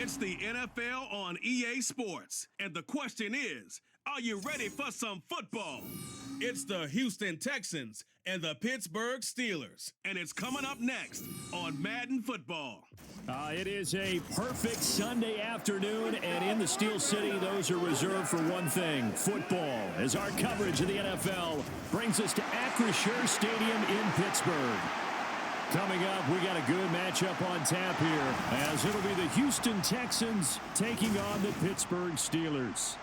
It's the NFL on EA Sports, and the question is, are you ready for some football? It's the Houston Texans and the Pittsburgh Steelers, and it's coming up next on Madden Football. It is a perfect Sunday afternoon, and in the Steel City, those are reserved for one thing, football, as our coverage of the NFL brings us to Acrisure Stadium in Pittsburgh. Coming up, we got a good matchup on tap here, as it'll be the Houston Texans taking on the Pittsburgh Steelers.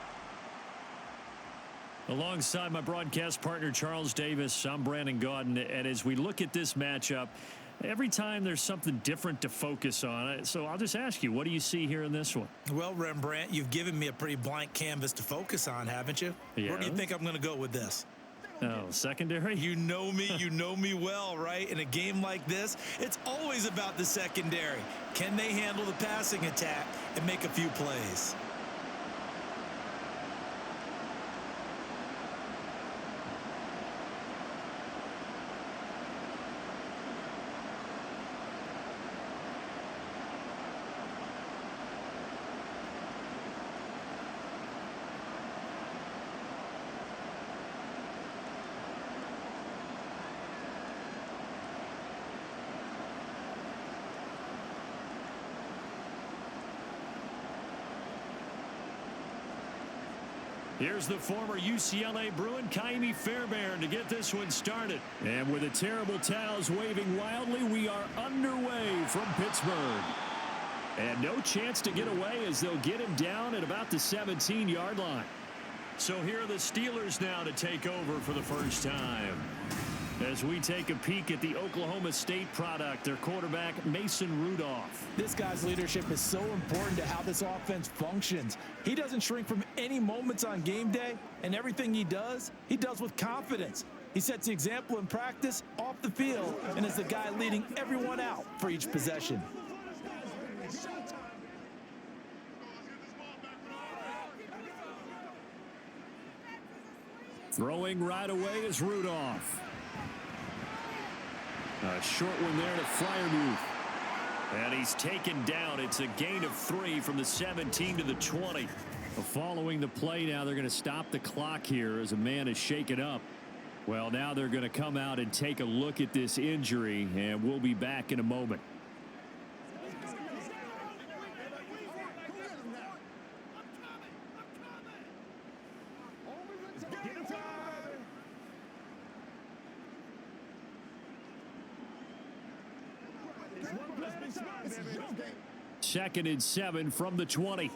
Alongside my broadcast partner, Charles Davis, I'm Brandon Gaudin, and as we look at this matchup, every time there's something different to focus on. So I'll just ask you, what do you see here in this one? Well, Rembrandt, you've given me a pretty blank canvas to focus on, haven't you? Yeah. Where do you think I'm going to go with this? Oh, secondary? You know me well, right? In a game like this, it's always about the secondary. Can they handle the passing attack and make a few plays? Here's the former UCLA Bruin, Kaimi Fairbairn, to get this one started. And with the terrible towels waving wildly, we are underway from Pittsburgh. And no chance to get away as they'll get him down at about the 17-yard line. So here are the Steelers now to take over for the first time. As we take a peek at the Oklahoma State product, their quarterback, Mason Rudolph. This guy's leadership is so important to how this offense functions. He doesn't shrink from any moments on game day, and everything he does with confidence. He sets the example in practice, off the field, and is the guy leading everyone out for each possession. Throwing right away is Rudolph. A short one there to Freiermuth. And he's taken down. It's a gain of 3 from the 17 to the 20. Following the play now, they're going to stop the clock here as a man is shaken up. Well, now they're going to come out and take a look at this injury, and we'll be back in a moment. Second and 7 from the 20.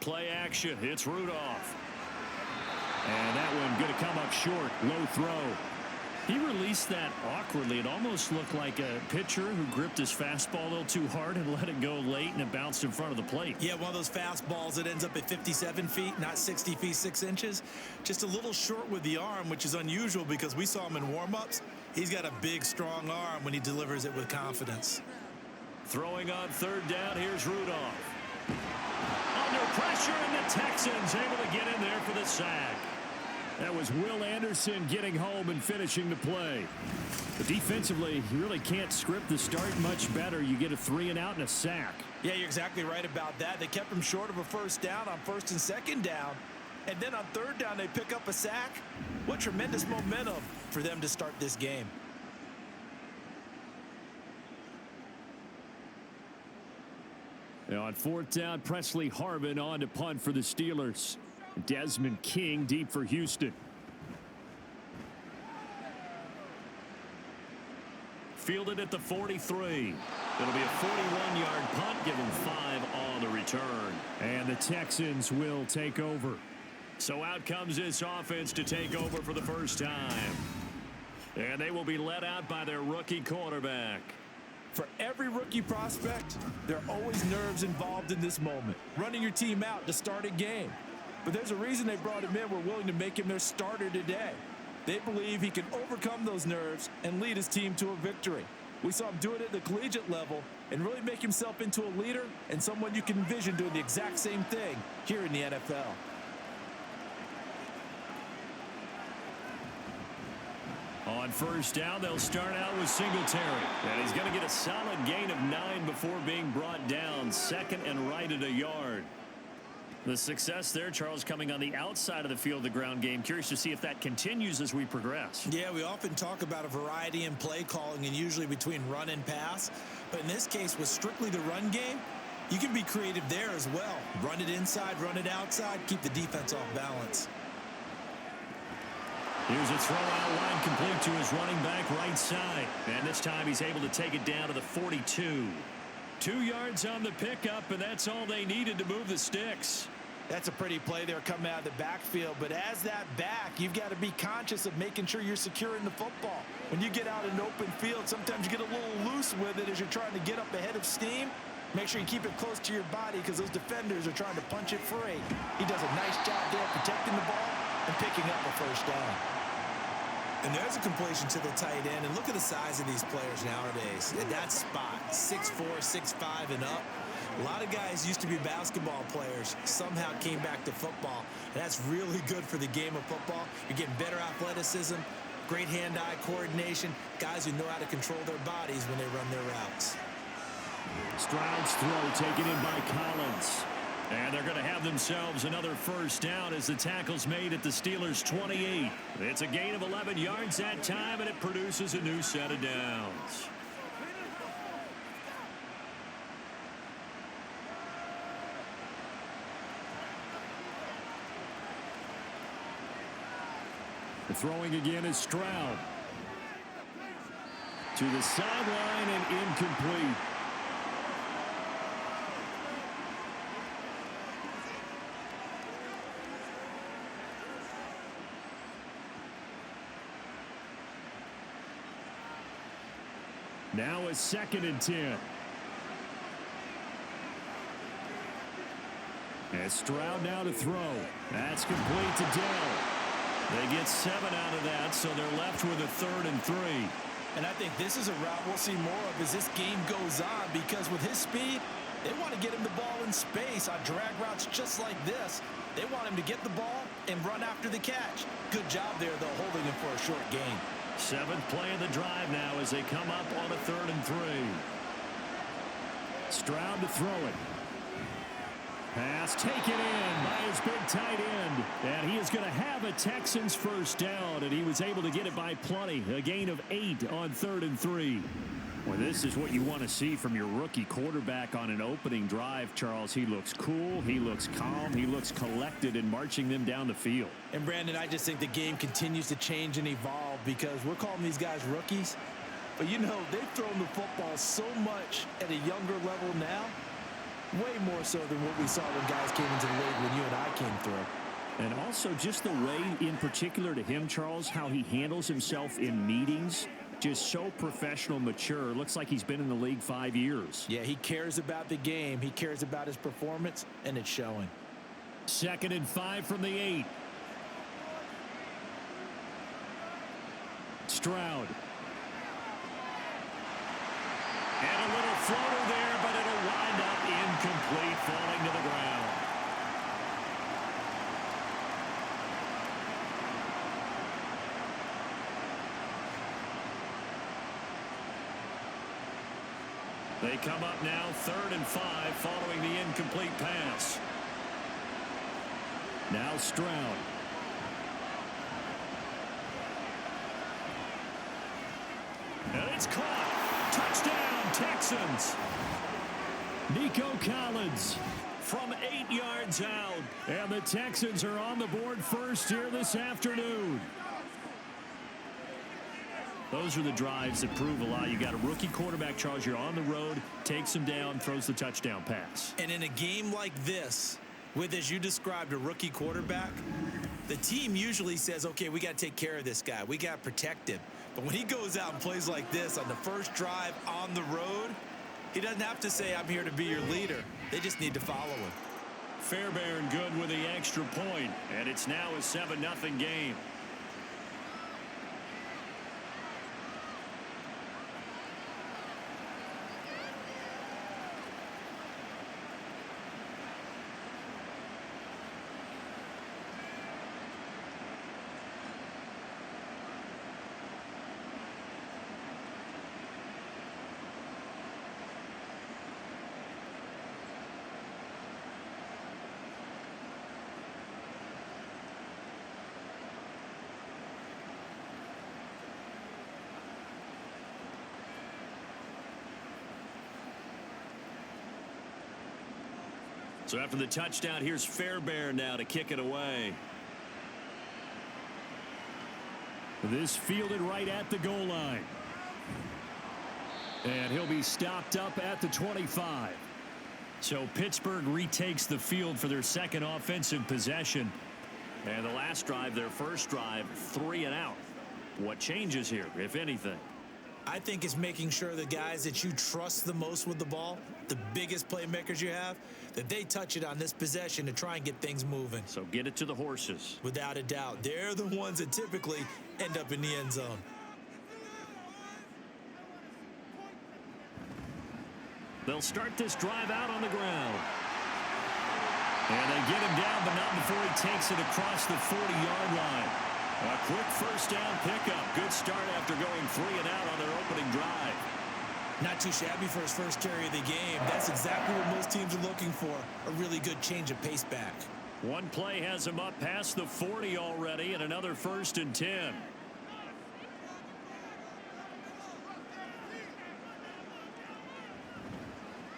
Play action. It's Rudolph. And that one going to come up short. Low throw. He released that awkwardly. It almost looked like a pitcher who gripped his fastball a little too hard and let it go late, and it bounced in front of the plate. Yeah, one of those fastballs that ends up at 57 feet, not 60 feet, 6 inches. Just a little short with the arm, which is unusual because we saw him in warm-ups. He's got a big, strong arm when he delivers it with confidence. Throwing on third down, here's Rudolph. Under pressure, and the Texans able to get in there for the sack. That was Will Anderson getting home and finishing the play. But defensively, you really can't script the start much better. You get a 3-and-out and a sack. Yeah, you're exactly right about that. They kept him short of a first down on first and second down. And then on third down, they pick up a sack. What tremendous momentum for them to start this game. Now on fourth down, Presley Harvin on to punt for the Steelers. Desmond King deep for Houston. Fielded at the 43. It'll be a 41-yard punt, give him 5 on the return. And the Texans will take over. So out comes this offense to take over for the first time. And they will be led out by their rookie quarterback. For every rookie prospect, there are always nerves involved in this moment. Running your team out to start a game. But there's a reason they brought him in. We're willing to make him their starter today. They believe he can overcome those nerves and lead his team to a victory. We saw him do it at the collegiate level and really make himself into a leader and someone you can envision doing the exact same thing here in the NFL. On first down, they'll start out with Singletary. And he's going to get a solid gain of 9 before being brought down. Second and right at a yard. The success there, Charles, coming on the outside of the field, the ground game. Curious to see if that continues as we progress. Yeah, we often talk about a variety in play calling and usually between run and pass. But in this case, with strictly the run game, you can be creative there as well. Run it inside, run it outside, keep the defense off balance. Here's a throw out line complete to his running back right side. And this time he's able to take it down to the 42. 2 yards on the pickup, and that's all they needed to move the sticks. That's a pretty play there coming out of the backfield. But as that back, you've got to be conscious of making sure you're securing the football. When you get out in open field, sometimes you get a little loose with it as you're trying to get up ahead of steam. Make sure you keep it close to your body because those defenders are trying to punch it free. He does a nice job there protecting the ball and picking up a first down. And there's a completion to the tight end. And look at the size of these players nowadays. At that spot, 6'4", 6'5", and up. A lot of guys used to be basketball players, somehow came back to football. And that's really good for the game of football. You're getting better athleticism, great hand-eye coordination, guys who know how to control their bodies when they run their routes. Stroud's throw taken in by Collins. And they're going to have themselves another first down as the tackle's made at the Steelers' 28. It's a gain of 11 yards that time, and it produces a new set of downs. The throwing again is Stroud. To the sideline and incomplete. Now a 2nd and 10. And Stroud now to throw. That's complete to Dell. They get 7 out of that, so they're left with a 3rd and 3. And I think this is a route we'll see more of as this game goes on because with his speed, they want to get him the ball in space on drag routes just like this. They want him to get the ball and run after the catch. Good job there, though, holding him for a short gain. 7th play of the drive now as they come up on a 3rd and 3. Stroud to throw it. Pass taken in by his big tight end. And he is going to have a Texans first down, and he was able to get it by plenty. A gain of 8 on 3rd and 3. Well, this is what you want to see from your rookie quarterback on an opening drive, Charles. He looks cool, he looks calm, he looks collected in marching them down the field. And, Brandon, I just think the game continues to change and evolve because we're calling these guys rookies. But, you know, they've thrown the football so much at a younger level now, way more so than what we saw when guys came into the league when you and I came through. And also just the way, in particular to him, Charles, how he handles himself in meetings. Just so professional, mature. Looks like he's been in the league 5 years. Yeah, he cares about the game. He cares about his performance, and it's showing. 2nd and 5 from the 8. Stroud. And a little floater there, but it'll wind up incomplete, falling to the ground. They come up now 3rd and 5 following the incomplete pass. Now Stroud. And it's caught. Touchdown, Texans. Nico Collins from 8 yards out. And the Texans are on the board first here this afternoon. Those are the drives that prove a lot. You got a rookie quarterback, Charles. You're on the road, takes him down, throws the touchdown pass. And in a game like this, with, as you described, a rookie quarterback, the team usually says, okay, we got to take care of this guy. We got to protect him. But when he goes out and plays like this on the first drive on the road, he doesn't have to say, I'm here to be your leader. They just need to follow him. Fairbairn good with the extra point, and it's now a 7-0 game. So after the touchdown, here's Fairbairn now to kick it away. This fielded right at the goal line. And he'll be stopped up at the 25. So Pittsburgh retakes the field for their second offensive possession. And the last drive, their first drive, 3 and out. What changes here, if anything? I think it's making sure the guys that you trust the most with the ball, the biggest playmakers you have, that they touch it on this possession to try and get things moving. So get it to the horses. Without a doubt. They're the ones that typically end up in the end zone. They'll start this drive out on the ground. And they get him down, but not before he takes it across the 40-yard line. A quick first down pickup. Good start after going 3 and out on their opening drive. Not too shabby for his first carry of the game. That's exactly what most teams are looking for. A really good change of pace back. One play has him up past the 40 already, and another 1st and 10.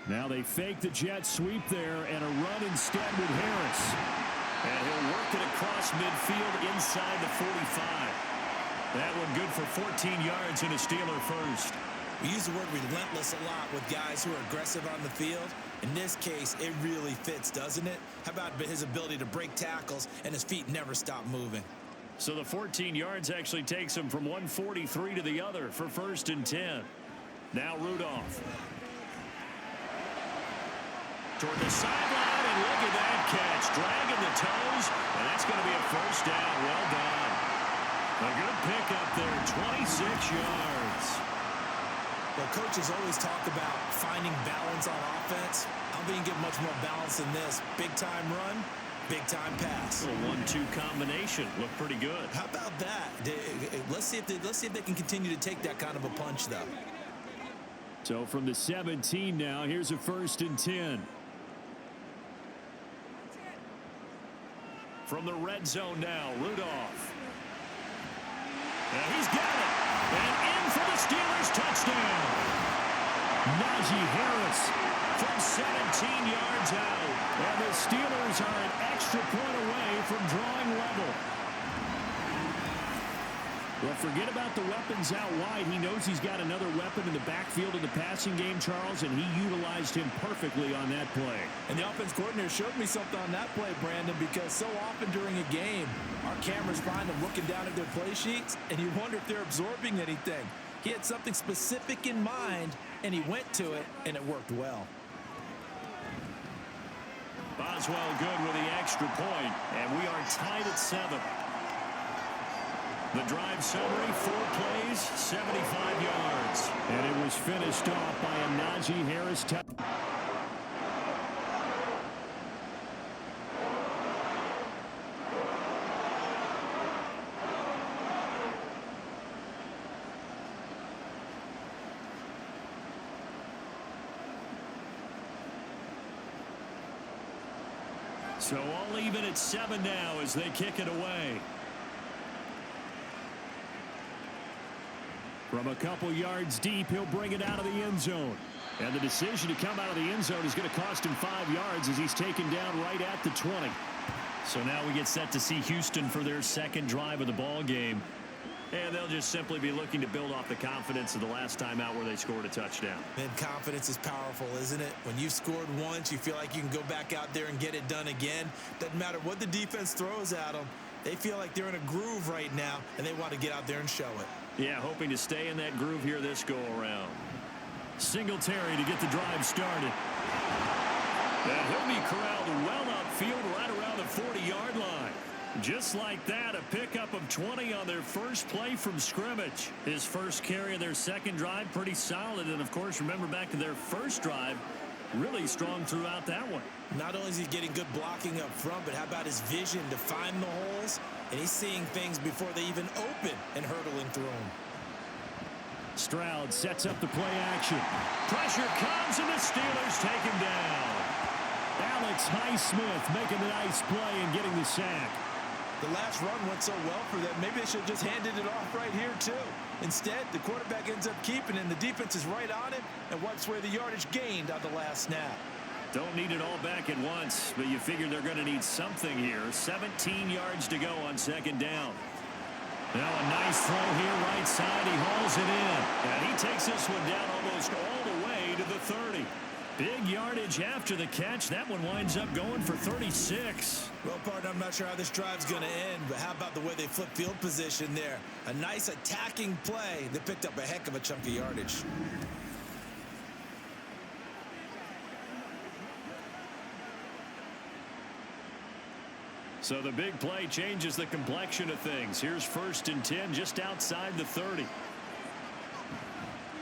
Now they fake the jet sweep there and a run instead with Harris. And he'll work it across midfield inside the 45. That one good for 14 yards and a Steeler first. We use the word relentless a lot with guys who are aggressive on the field. In this case, it really fits, doesn't it? How about his ability to break tackles and his feet never stop moving? So the 14 yards actually takes him from 143 to the other for 1st and 10. Now Rudolph. Toward the sideline, and look at that catch. Dragging the toes, and that's going to be a first down. Well done. A good pickup there, 26 yards. Well, coaches always talk about finding balance on offense. I don't think you get much more balance than this. Big-time run, big-time pass. A 1-2 combination. Looked pretty good. How about that? Let's see if they can continue to take that kind of a punch, though. So from the 17 now, here's a 1st and 10. From the red zone now, Rudolph. And he's got it. And in for the Steelers touchdown. Najee Harris from 17 yards out. And the Steelers are an extra point away from drawing level. Well, forget about the weapons out wide. He knows he's got another weapon in the backfield of the passing game, Charles, and he utilized him perfectly on that play. And the offense coordinator showed me something on that play, Brandon, because so often during a game, our cameras find them looking down at their play sheets, and you wonder if they're absorbing anything. He had something specific in mind, and he went to it, and it worked well. Boswell good with the extra point, and we are tied at 7. The drive summary, 4 plays, 75 yards. And it was finished off by a Najee Harris touchdown. So all even at 7 now as they kick it away. From a couple yards deep, he'll bring it out of the end zone. And the decision to come out of the end zone is going to cost him 5 yards as he's taken down right at the 20. So now we get set to see Houston for their second drive of the ball game. And they'll just simply be looking to build off the confidence of the last time out where they scored a touchdown. And confidence is powerful, isn't it? When you've scored once, you feel like you can go back out there and get it done again. Doesn't matter what the defense throws at them. They feel like they're in a groove right now, and they want to get out there and show it. Yeah, hoping to stay in that groove here this go-around. Singletary to get the drive started. And he'll be corralled well upfield right around the 40-yard line. Just like that, a pickup of 20 on their first play from scrimmage. His first carry of their second drive, pretty solid. And, of course, remember back to their first drive, really strong throughout that one. Not only is he getting good blocking up front, but how about his vision to find the holes? And he's seeing things before they even open and hurtling through them. Stroud sets up the play action. Pressure comes, and the Steelers take him down. Alex Highsmith making the nice play and getting the sack. The last run went so well for them, maybe they should have just handed it off right here, too. Instead, the quarterback ends up keeping it, and the defense is right on him and wipes away the yardage gained on the last snap. Don't need it all back at once, but you figure they're going to need something here. 17 yards to go on second down. Now a nice throw here right side. He hauls it in. And he takes this one down almost all the way to the 30. Big yardage after the catch. That one winds up going for 36. Well, partner, I'm not sure how this drive's going to end, but how about the way they flip field position there? A nice attacking play that picked up a heck of a chunk of yardage. So the big play changes the complexion of things. Here's 1st and 10 just outside the 30.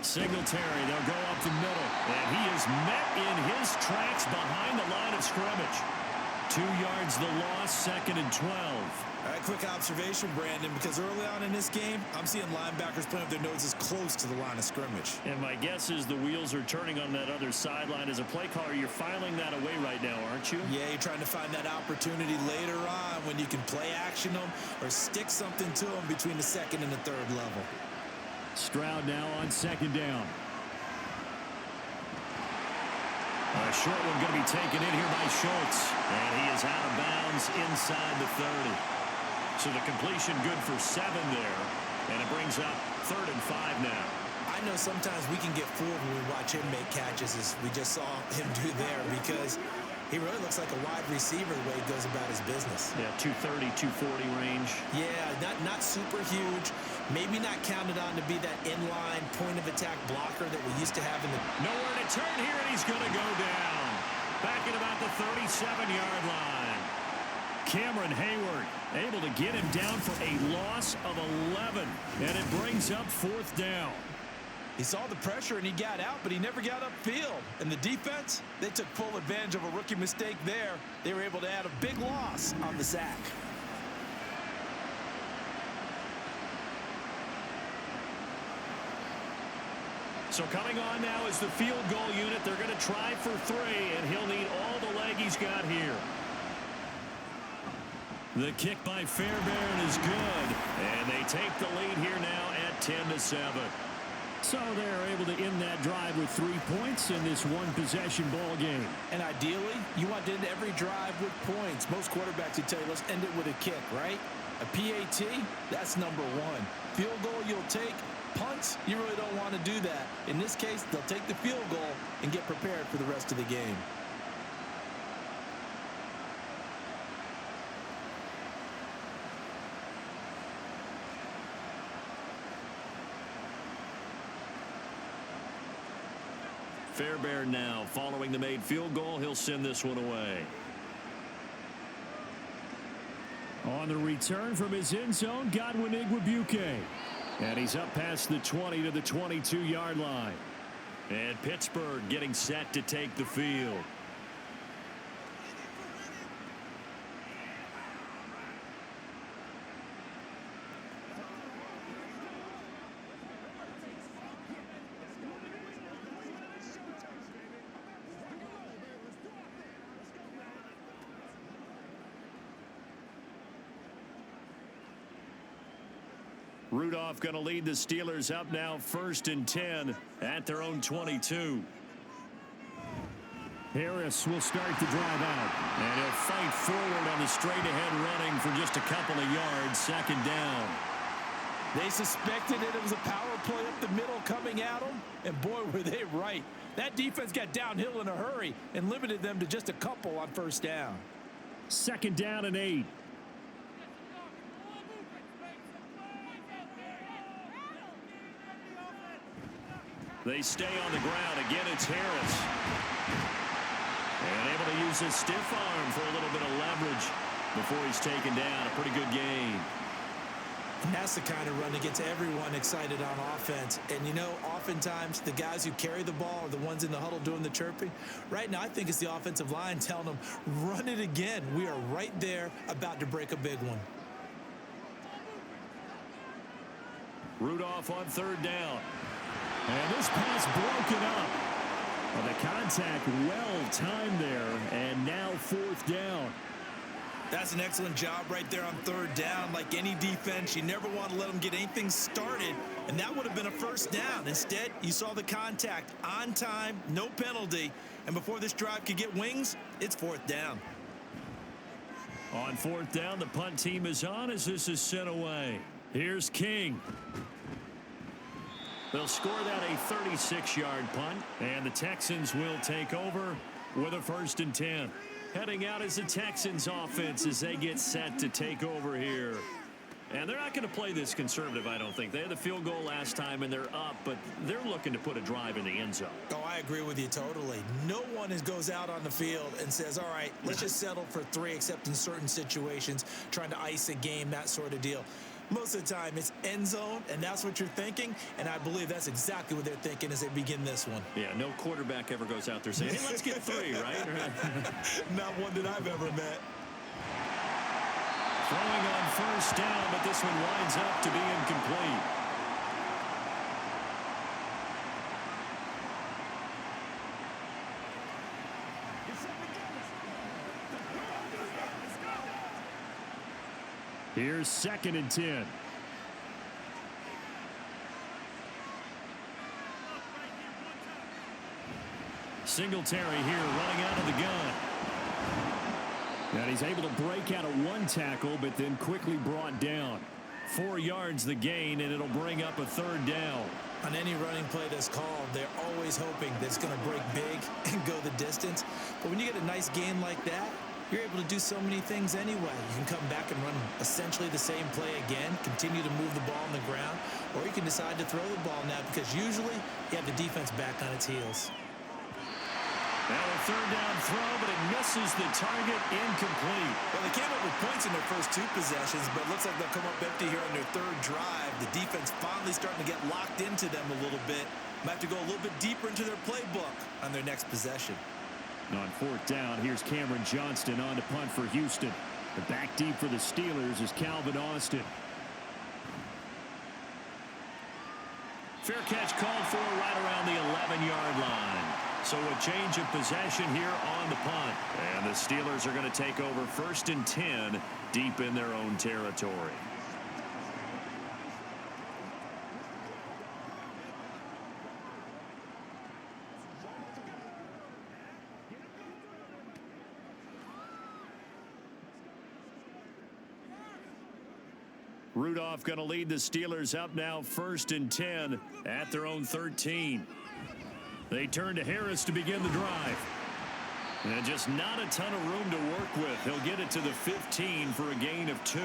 Singletary, they'll go up the middle. And he is met in his tracks behind the line of scrimmage. 2 yards the loss, 2nd and 12. All right, quick observation, Brandon, because early on in this game, I'm seeing linebackers playing with their noses close to the line of scrimmage. And my guess is the wheels are turning on that other sideline. As a play caller, you're filing that away right now, aren't you? Yeah, you're trying to find that opportunity later on when you can play action them or stick something to them between the 2nd and the 3rd level. Stroud now on 2nd down. A short one going to be taken in here by Schultz. And he is out of bounds inside the 30. So the completion good for 7 there. And it brings up 3rd and 5 now. I know sometimes we can get fooled when we watch him make catches, as we just saw him do there, because he really looks like a wide receiver the way he goes about his business. Yeah, 230, 240 range. Yeah, not super huge. Maybe not counted on to be that inline point-of-attack blocker that we used to have in the... Nowhere to turn here, and he's going to go down. Back at about the 37-yard line. Cameron Hayward able to get him down for a loss of 11. And it brings up 4th down. He saw the pressure and he got out, but he never got upfield. And the defense, they took full advantage of a rookie mistake there. They were able to add a big loss on the sack. So coming on now is the field goal unit. They're going to try for 3, and he'll need all the leg he's got here. The kick by Fairbairn is good, and they take the lead here now at 10-7. So they're able to end that drive with 3 points in this one-possession ball game. And ideally, you want to end every drive with points. Most quarterbacks would tell you, let's end it with a kick, right? A PAT, that's number 1. Field goal you'll take. Punts, you really don't want to do that. In this case, they'll take the field goal and get prepared for the rest of the game. Fairbairn now following the made field goal. He'll send this one away. On the return from his end zone, Godwin Igwebuike. And he's up past the 20 to the 22-yard line. And Pittsburgh getting set to take the field. Rudolph going to lead the Steelers up now 1st and 10 at their own 22. Harris will start the drive out. And he'll fight forward on the straight-ahead running for just a couple of yards. 2nd down. They suspected it was a power play up the middle coming at them. And boy, were they right. That defense got downhill in a hurry and limited them to just a couple on 1st down. 2nd down and 8. They stay on the ground. Again, it's Harris. And able to use his stiff arm for a little bit of leverage before he's taken down. A pretty good gain. And that's the kind of run that gets everyone excited on offense. And, you know, oftentimes the guys who carry the ball are the ones in the huddle doing the chirping. Right now, I think it's the offensive line telling them, run it again. We are right there about to break a big one. Rudolph on 3rd down. And this pass broken up. Well, the contact well timed there, and now 4th down. That's an excellent job right there on third down. Like any defense, you never want to let them get anything started, and that would have been a first down. Instead, you saw the contact on time, no penalty, and before this drive could get wings, it's fourth down. On fourth down, the punt team is on as this is sent away. Here's King. They'll score that a 36-yard punt, and the Texans will take over with a 1st and 10. Heading out is the Texans offense as they get set to take over here. And they're not going to play this conservative, I don't think. They had the field goal last time, and they're up, but they're looking to put a drive in the end zone. Oh, I agree with you totally. No one goes out on the field and says, all right, let's just settle for 3, except in certain situations, trying to ice a game, that sort of deal. Most of the time, it's end zone, and that's what you're thinking, and I believe that's exactly what they're thinking as they begin this one. Yeah, no quarterback ever goes out there saying, hey, let's get 3, right? Not one that I've ever met. Throwing on first down, but this one winds up to be incomplete. Here's 2nd and 10. Singletary here running out of the gun. And he's able to break out of 1 tackle, but then quickly brought down. 4 yards the gain, and it'll bring up a 3rd down. On any running play that's called, they're always hoping that it's going to break big and go the distance. But when you get a nice gain like that, you're able to do so many things anyway. You can come back and run essentially the same play again, continue to move the ball on the ground, or you can decide to throw the ball now because usually you have the defense back on its heels. Now a 3rd down throw, but it misses the target, incomplete. Well, they came up with points in their first 2 possessions, but it looks like they'll come up empty here on their 3rd drive. The defense finally starting to get locked into them a little bit. Might have to go a little bit deeper into their playbook on their next possession. On 4th down, here's Cameron Johnston on to punt for Houston. The back deep for the Steelers is Calvin Austin. Fair catch called for right around the 11-yard line. So a change of possession here on the punt. And the Steelers are going to take over 1st and 10 deep in their own territory. Rudolph going to lead the Steelers up now 1st and 10 at their own 13. They turn to Harris to begin the drive. And just not a ton of room to work with. He'll get it to the 15 for a gain of 2.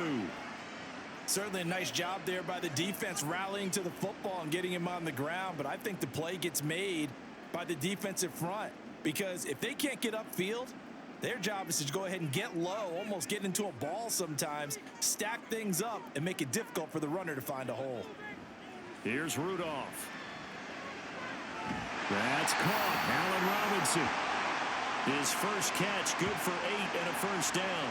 Certainly a nice job there by the defense rallying to the football and getting him on the ground. But I think the play gets made by the defensive front. Because if they can't get upfield, their job is to go ahead and get low, almost get into a ball sometimes, stack things up, and make it difficult for the runner to find a hole. Here's Rudolph. That's caught. Allen Robinson. His first catch, good for 8 and a 1st down.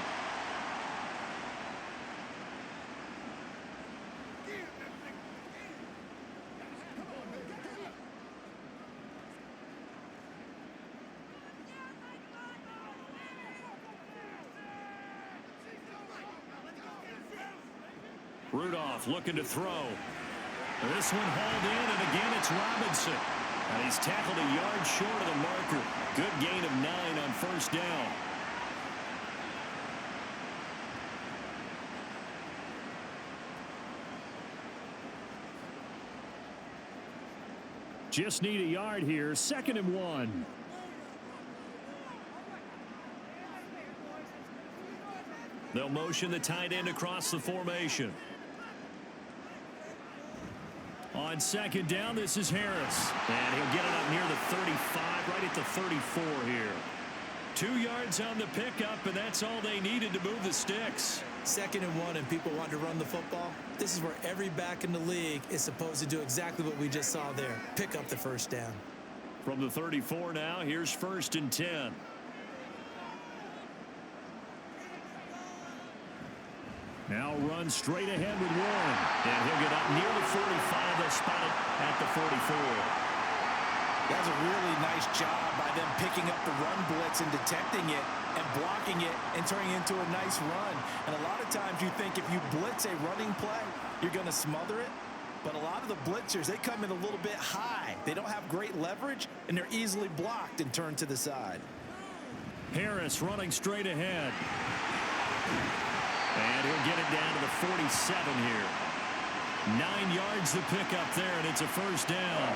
Rudolph looking to throw. This one hauled in, and again it's Robinson. And he's tackled a yard short of the marker. Good gain of 9 on 1st down. Just need a yard here. 2nd and 1. They'll motion the tight end across the formation. On 2nd down, this is Harris. And he'll get it up near the 35, right at the 34 here. 2 yards on the pickup, and that's all they needed to move the sticks. 2nd and 1, and people want to run the football. This is where every back in the league is supposed to do exactly what we just saw there. Pick up the 1st down. From the 34 now, here's 1st and 10. Now run straight ahead with Warren. And he'll get up near the 45. They'll spot it at the 44. That's a really nice job by them picking up the run blitz and detecting it and blocking it and turning it into a nice run. And a lot of times you think if you blitz a running play, you're going to smother it. But a lot of the blitzers, they come in a little bit high. They don't have great leverage, and they're easily blocked and turned to the side. Harris running straight ahead. And he'll get it down to the 47 here. 9 yards to pick up there, and it's a first down.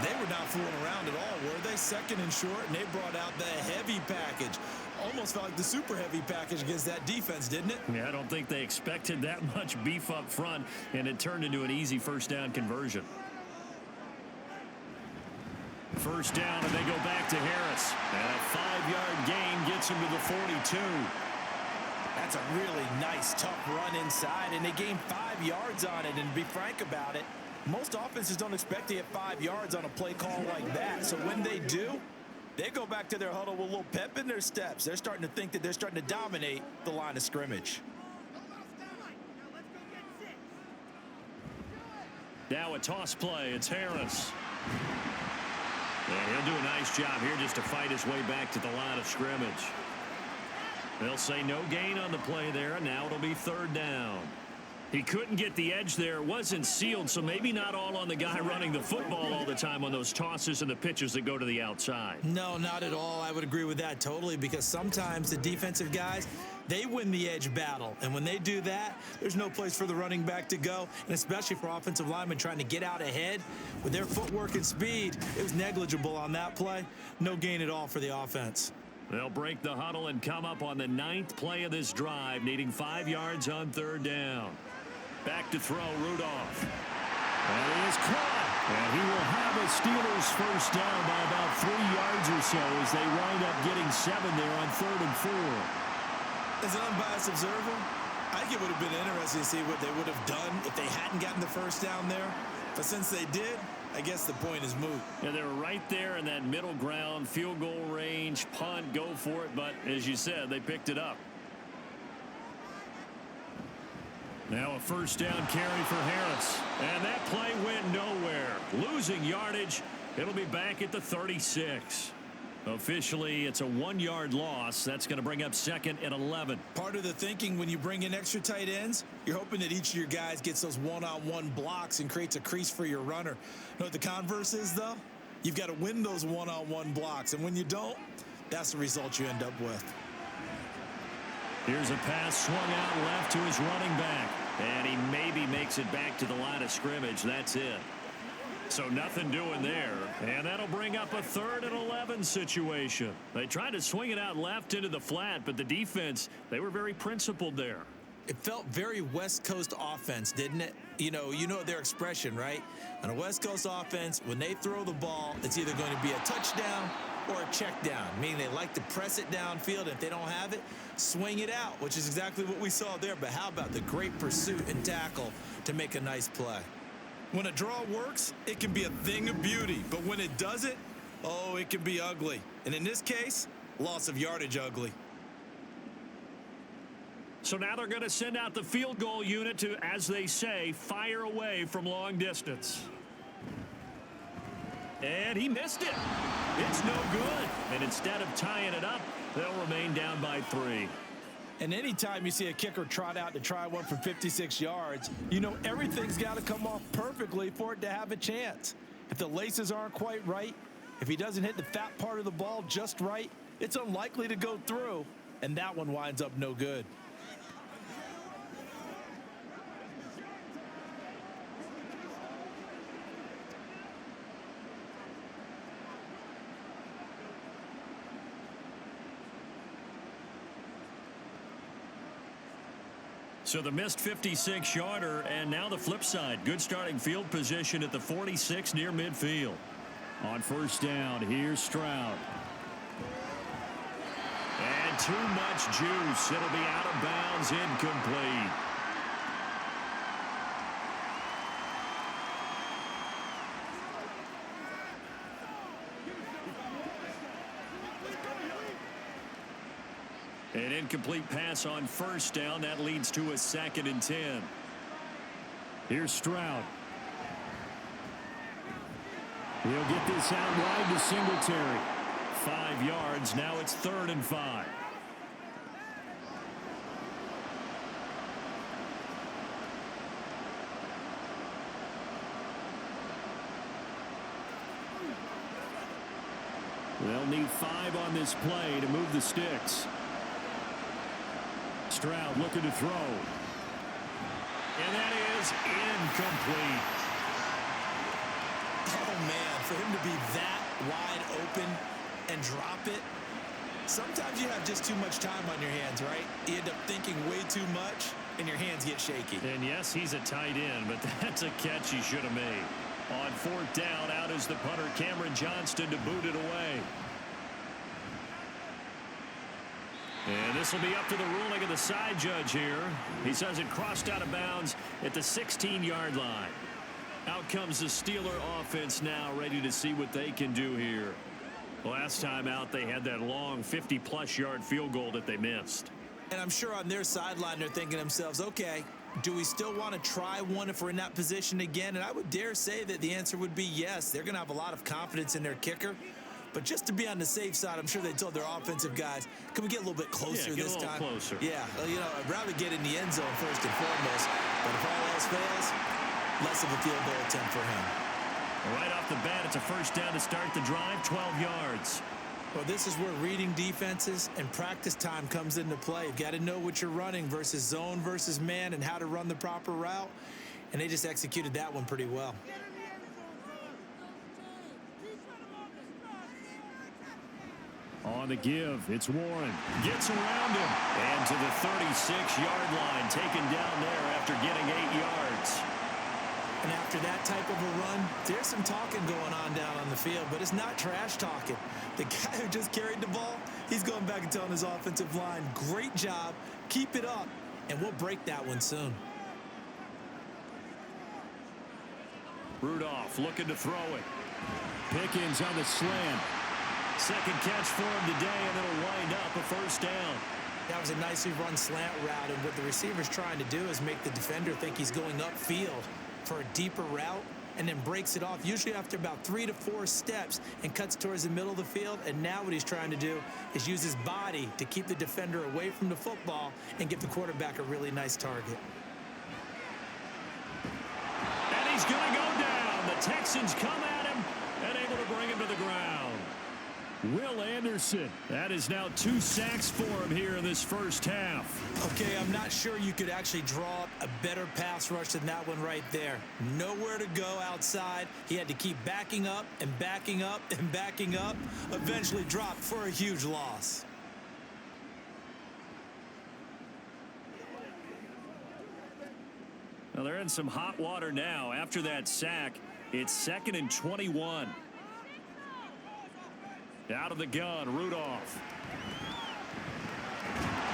They were not fooling around at all, were they? Second and short, and they brought out the heavy package. Almost felt like the super heavy package against that defense, didn't it? Yeah, I don't think they expected that much beef up front, and it turned into an easy first down conversion. First down, and they go back to Harris. And a 5-yard gain gets him to the 42. That's a really nice, tough run inside, and they gained 5 yards on it. And to be frank about it, most offenses don't expect to get 5 yards on a play call like that. So when they do, they go back to their huddle with a little pep in their steps. They're starting to think that they're starting to dominate the line of scrimmage. Now a toss play. It's Harris. And he'll do a nice job here just to fight his way back to the line of scrimmage. They'll say no gain on the play there, and now it'll be third down. He couldn't get the edge there. It wasn't sealed, so maybe not all on the guy running the football all the time on those tosses and the pitches that go to the outside. No, not at all. I would agree with that totally, because sometimes the defensive guys, they win the edge battle. And when they do that, there's no place for the running back to go, and especially for offensive linemen trying to get out ahead. With their footwork and speed, it was negligible on that play. No gain at all for the offense. They'll break the huddle and come up on the 9th play of this drive, needing 5 yards on third down. Back to throw, Rudolph. And he is caught. And he will have a Steelers first down by about 3 yards or so as they wind up getting 7 there on 3rd and 4. As an unbiased observer, I think it would have been interesting to see what they would have done if they hadn't gotten the first down there. But since they did, I guess the point is moot. Yeah, they were right there in that middle ground, field goal range, punt, go for it. But as you said, they picked it up. Now a first down carry for Harris. And that play went nowhere. Losing yardage. It'll be back at the 36. Officially, it's a 1-yard loss. That's going to bring up 2nd and 11. Part of the thinking when you bring in extra tight ends, you're hoping that each of your guys gets those one-on-one blocks and creates a crease for your runner. You know what the converse is, though? You've got to win those one-on-one blocks. And when you don't, that's the result you end up with. Here's a pass swung out left to his running back. And he maybe makes it back to the line of scrimmage. That's it. So nothing doing there. And that'll bring up a 3rd and 11 situation. They tried to swing it out left into the flat, but the defense, they were very principled there. It felt very West Coast offense, didn't it? You know their expression, right? On a West Coast offense, when they throw the ball, it's either going to be a touchdown or a check down, meaning they like to press it downfield. If they don't have it, swing it out, which is exactly what we saw there. But how about the great pursuit and tackle to make a nice play? When a draw works, it can be a thing of beauty. But when it doesn't, oh, it can be ugly. And in this case, loss of yardage ugly. So now they're going to send out the field goal unit to, as they say, fire away from long distance. And he missed it. It's no good. And instead of tying it up, they'll remain down by 3. And anytime you see a kicker trot out to try one from 56 yards, you know everything's got to come off perfectly for it to have a chance. If the laces aren't quite right, if he doesn't hit the fat part of the ball just right, it's unlikely to go through, and that one winds up no good. So the missed 56-yarder, and now the flip side. Good starting field position at the 46 near midfield. On first down, here's Stroud. And too much juice. It'll be out of bounds, incomplete. An incomplete pass on first down. That leads to a 2nd and 10. Here's Stroud. He'll get this out wide to Singletary. 5 yards. Now it's 3rd and 5. They'll need 5 on this play to move the sticks. Stroud looking to throw. And that is incomplete. Oh, man, for him to be that wide open and drop it. Sometimes you have just too much time on your hands, right? You end up thinking way too much, and your hands get shaky. And yes, he's a tight end, but that's a catch he should have made. On 4th down, out is the punter, Cameron Johnston, to boot it away. And this will be up to the ruling of the side judge here. He says it crossed out of bounds at the 16-yard line. Out comes the Steeler offense now, ready to see what they can do here. Last time out, they had that long 50-plus yard field goal that they missed. And I'm sure on their sideline, they're thinking to themselves, okay, do we still want to try one if we're in that position again? And I would dare say that the answer would be yes. They're going to have a lot of confidence in their kicker. But just to be on the safe side, I'm sure they told their offensive guys, can we get a little bit closer this time? Closer. Yeah, well, you know, I'd rather get in the end zone first and foremost. But if all else fails, less of a field goal attempt for him. Right off the bat, it's a 1st down to start the drive, 12 yards. Well, this is where reading defenses and practice time comes into play. You've got to know what you're running versus zone versus man and how to run the proper route. And they just executed that one pretty well. On the give, it's Warren. Gets around him. And to the 36-yard line, taken down there after getting 8 yards. And after that type of a run, there's some talking going on down on the field, but it's not trash talking. The guy who just carried the ball, he's going back and telling his offensive line, great job, keep it up, and we'll break that one soon. Rudolph looking to throw it. Pickens on the slant. Second catch for him today, and it'll wind up a 1st down. That was a nicely run slant route, and what the receiver's trying to do is make the defender think he's going upfield for a deeper route, and then breaks it off, usually after about 3 to 4 steps, and cuts towards the middle of the field. And now what he's trying to do is use his body to keep the defender away from the football and give the quarterback a really nice target. And he's going to go down. The Texans come at him and able to bring him to the ground. Will Anderson, that is now 2 sacks for him here in this 1st half. Okay, I'm not sure you could actually draw up a better pass rush than that one right there. Nowhere to go outside. He had to keep backing up and backing up and backing up. Eventually dropped for a huge loss. Well, they're in some hot water now. After that sack, it's 2nd and 21. Out of the gun, Rudolph.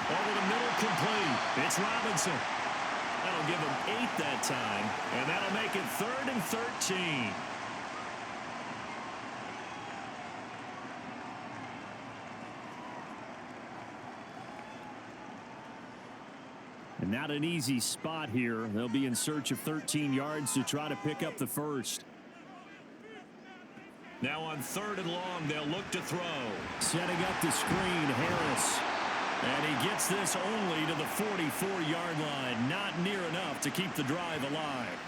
Over the middle, complete. It's Robinson. That'll give him 8 that time, and that'll make it 3rd and 13. And not an easy spot here. They'll be in search of 13 yards to try to pick up the 1st. Now on 3rd and long, they'll look to throw. Setting up the screen, Harris. And he gets this only to the 44-yard line. Not near enough to keep the drive alive.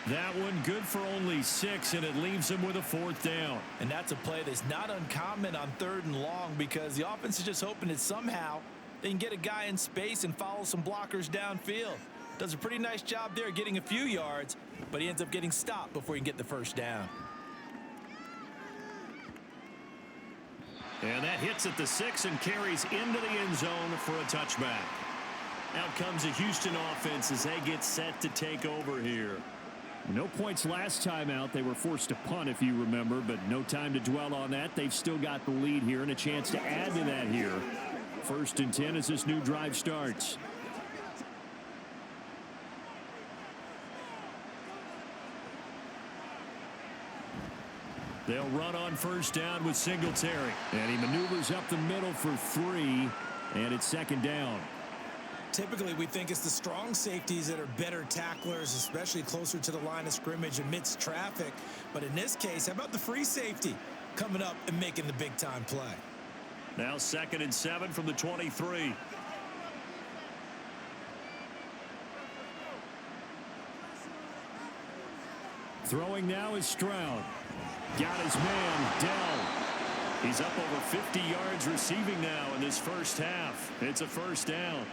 That one good for only 6, and it leaves him with a 4th down. And that's a play that's not uncommon on 3rd and long, because the offense is just hoping that somehow they can get a guy in space and follow some blockers downfield. Does a pretty nice job there getting a few yards, but he ends up getting stopped before he can get the 1st down. And that hits at the 6 and carries into the end zone for a touchback. Out comes the Houston offense as they get set to take over here. No points last time out. They were forced to punt, if you remember, but no time to dwell on that. They've still got the lead here and a chance to add to that here. 1st and 10 as this new drive starts. They'll run on 1st down with Singletary. And he maneuvers up the middle for 3, and it's 2nd down. Typically, we think it's the strong safeties that are better tacklers, especially closer to the line of scrimmage amidst traffic. But in this case, how about the free safety coming up and making the big-time play? Now 2nd and 7 from the 23. Throwing now is Stroud. Got his man, Dell. He's up over 50 yards receiving now in this first half. It's a first down.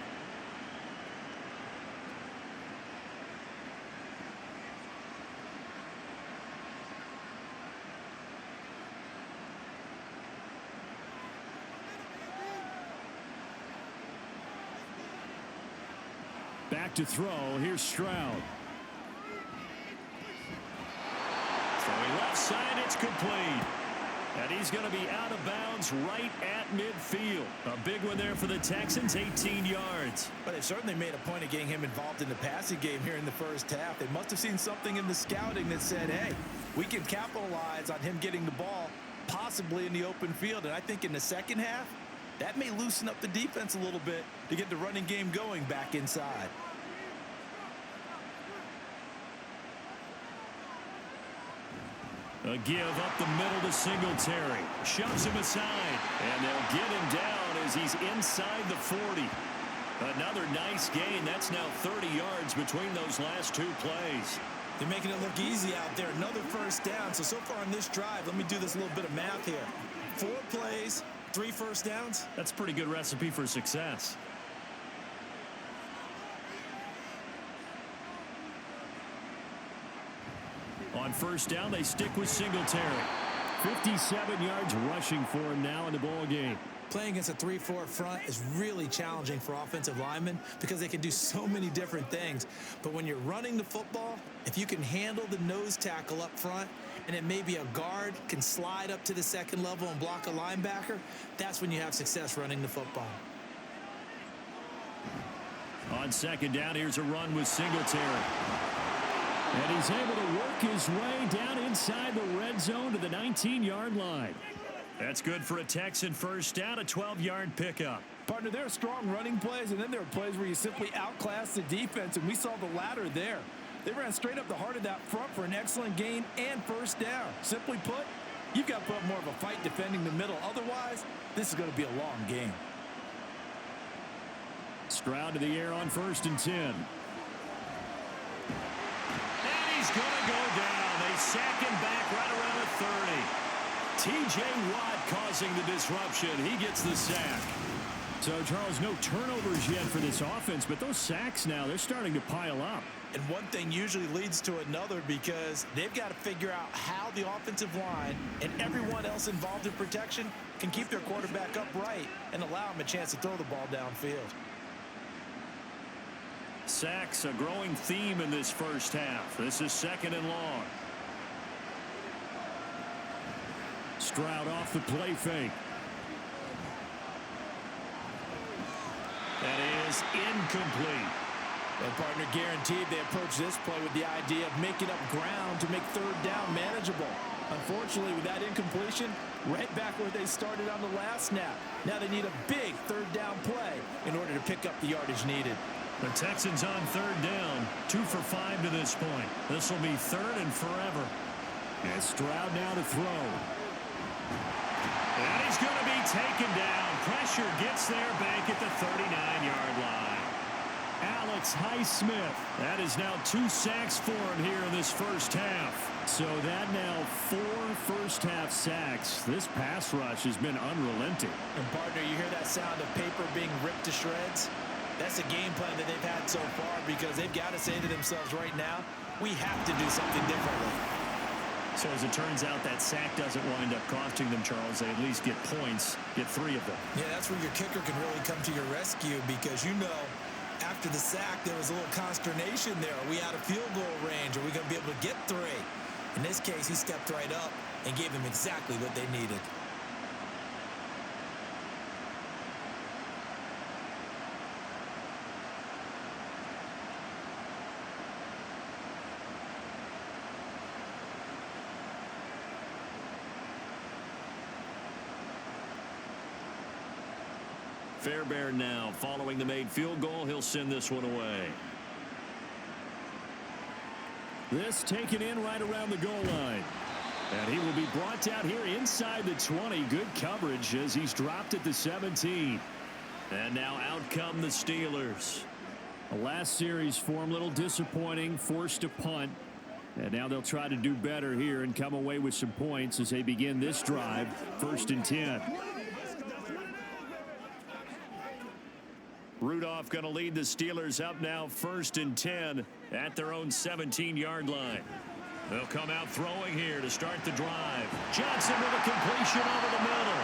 Back to throw. Here's Stroud. Throwing left side. It's complete. And he's going to be out of bounds right at midfield. A big one there for the Texans, 18 yards. But they've certainly made a point of getting him involved in the passing game here in the first half. They must have seen something in the scouting that said, hey, we can capitalize on him getting the ball possibly in the open field. And I think in the second half, that may loosen up the defense a little bit to get the running game going back inside. A give up the middle to Singletary. Shoves him aside. And they'll get him down as he's inside the 40. Another nice gain. That's now 30 yards between those last two plays. They're making it look easy out there. Another first down. So far on this drive, let me do this little bit of math here. 4 plays, 3 first downs. That's a pretty good recipe for success. On first down, they stick with Singletary. 57 yards rushing for him now in the ball game. Playing against a 3-4 front is really challenging for offensive linemen because they can do so many different things. But when you're running the football, if you can handle the nose tackle up front, and it may be a guard can slide up to the second level and block a linebacker, that's when you have success running the football. On second down, here's a run with Singletary. And he's able to work his way down inside the red zone to the 19-yard line. That's good for a Texan first down, a 12-yard pickup. Partner, there are strong running plays, and then there are plays where you simply outclass the defense, and we saw the latter there. They ran straight up the heart of that front for an excellent gain and first down. Simply put, you've got to put up more of a fight defending the middle. Otherwise, this is going to be a long game. Stroud to the air on 1st and 10. He's going to go down. They sack him back right around the 30. T.J. Watt causing the disruption. He gets the sack. So, Charles, no turnovers yet for this offense, but those sacks now, they're starting to pile up. And one thing usually leads to another because they've got to figure out how the offensive line and everyone else involved in protection can keep their quarterback upright and allow him a chance to throw the ball downfield. Sacks, a growing theme in this first half. This is 2nd and long. Stroud off the play fake. That is incomplete. Well, partner, guaranteed they approach this play with the idea of making up ground to make third down manageable. Unfortunately, with that incompletion, right back where they started on the last snap. Now they need a big third down play in order to pick up the yardage needed. The Texans on 3rd down, 2 for 5 to this point. This will be 3rd and forever. And Stroud now to throw. And he's going to be taken down. Pressure gets there back at the 39-yard line. Alex Highsmith. That is now 2 sacks for him here in this first half. So that now 4 first-half sacks. This pass rush has been unrelenting. And, partner, you hear that sound of paper being ripped to shreds? That's a game plan that they've had so far because they've got to say to themselves right now, we have to do something differently. So as it turns out, that sack doesn't wind up costing them, Charles. They at least get points, get 3 of them. Yeah, that's where your kicker can really come to your rescue because, you know, after the sack, there was a little consternation there. Are we out of field goal range? Are we going to be able to get 3? In this case, he stepped right up and gave them exactly what they needed. Fairbairn now following the made field goal. He'll send this one away. This taken in right around the goal line. And he will be brought out here inside the 20. Good coverage as he's dropped at the 17. And now out come the Steelers. The last series for him, a little disappointing, forced a punt. And now they'll try to do better here and come away with some points as they begin this drive, 1st and 10. Rudolph going to lead the Steelers up now, 1st and 10 at their own 17-yard line. They'll come out throwing here to start the drive. Johnson with a completion over the middle.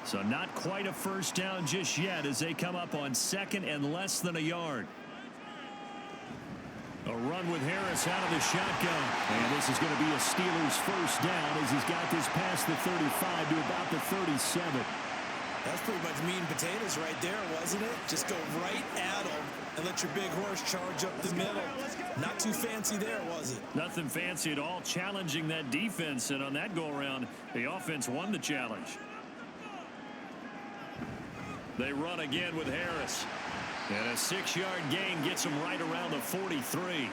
So not quite a first down just yet as they come up on 2nd and less than a yard. A run with Harris out of the shotgun. And this is going to be a Steelers first down as he's got this past the 35 to about the 37. That's pretty much meat and potatoes right there, wasn't it? Just go right at them and let your big horse charge up the middle. Not too fancy there, was it? Nothing fancy at all, challenging that defense. And on that go-around, the offense won the challenge. They run again with Harris. And a 6-yard gain gets him right around the 43.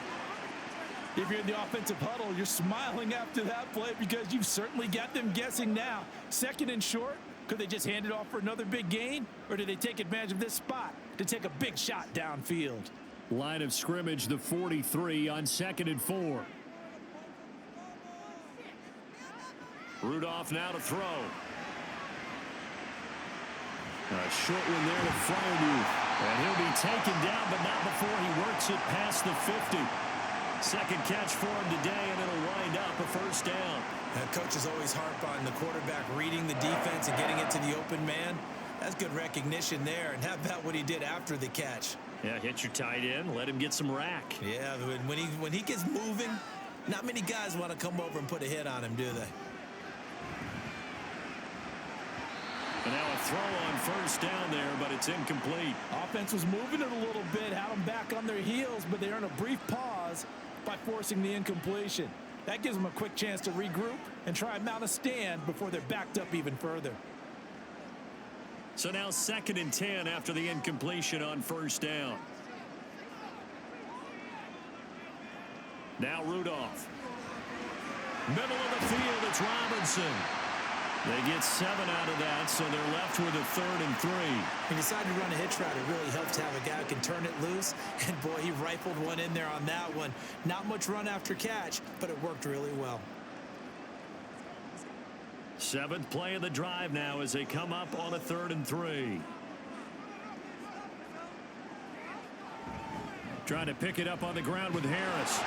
If you're in the offensive huddle, you're smiling after that play because you've certainly got them guessing now. 2nd and short, could they just hand it off for another big gain? Or do they take advantage of this spot to take a big shot downfield? Line of scrimmage, the 43 on 2nd and 4. Rudolph now to throw. A short one there to Fryermuth. And he'll be taken down, but not before he works it past the 50. Second catch for him today, and it'll wind up a first down. Coaches always harp on the quarterback reading the defense and getting it to the open man. That's good recognition there. And how about what he did after the catch? Yeah, hit your tight end, let him get some rack. Yeah, when he gets moving, not many guys want to come over and put a hit on him, do they? And now a throw on first down there, but it's incomplete. Offense was moving it a little bit, had them back on their heels, but they earn a brief pause by forcing the incompletion. That gives them a quick chance to regroup and try and mount a stand before they're backed up even further. So now 2nd and 10 after the incompletion on first down. Now Rudolph. Middle of the field, it's Robinson. They get 7 out of that, so they're left with a 3rd and 3. He decided to run a hitch route. It really helps to have a guy who can turn it loose. And, boy, he rifled one in there on that one. Not much run after catch, but it worked really well. 7th play of the drive now as they come up on a 3rd and 3. Trying to pick it up on the ground with Harris.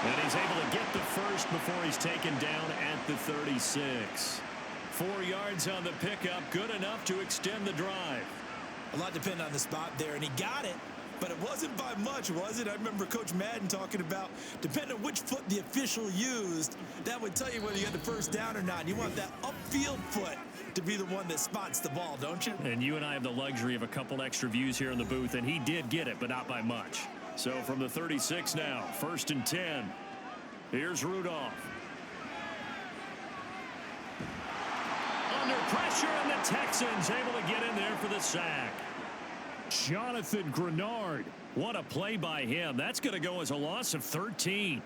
And he's able to get the first before he's taken down at the 36. 4 yards on the pickup, good enough to extend the drive. A lot depended on the spot there, and he got it, but it wasn't by much, was it? I remember Coach Madden talking about, depending on which foot the official used, that would tell you whether you had the first down or not. You want that upfield foot to be the one that spots the ball, don't you? And you and I have the luxury of a couple extra views here in the booth, and he did get it, but not by much. So from the 36 now, 1st and 10. Here's Rudolph. Under pressure, and the Texans able to get in there for the sack. Jonathan Grenard. What a play by him. That's going to go as a loss of 13.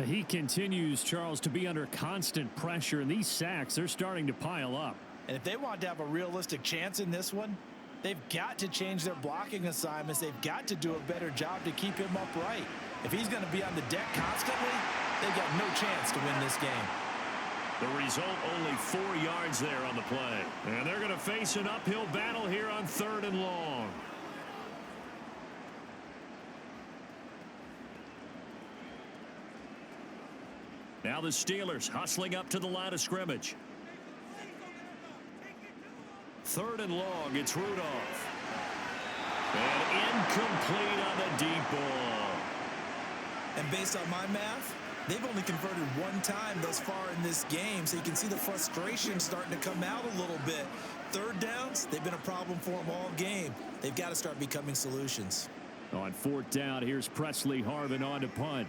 He continues, Charles, to be under constant pressure, and these sacks, they're starting to pile up. And if they want to have a realistic chance in this one, they've got to change their blocking assignments. They've got to do a better job to keep him upright. If he's going to be on the deck constantly, they've got no chance to win this game. The result, only 4 yards there on the play. And they're going to face an uphill battle here on 3rd and long. Now the Steelers hustling up to the line of scrimmage. 3rd and long, it's Rudolph. And incomplete on the deep ball. And based on my math, They've only converted one time thus far in this game, so you can see the frustration starting to come out a little bit. Third downs, they've been a problem for them all game. They've got to start becoming solutions. On fourth down, here's Presley Harvin on to punt.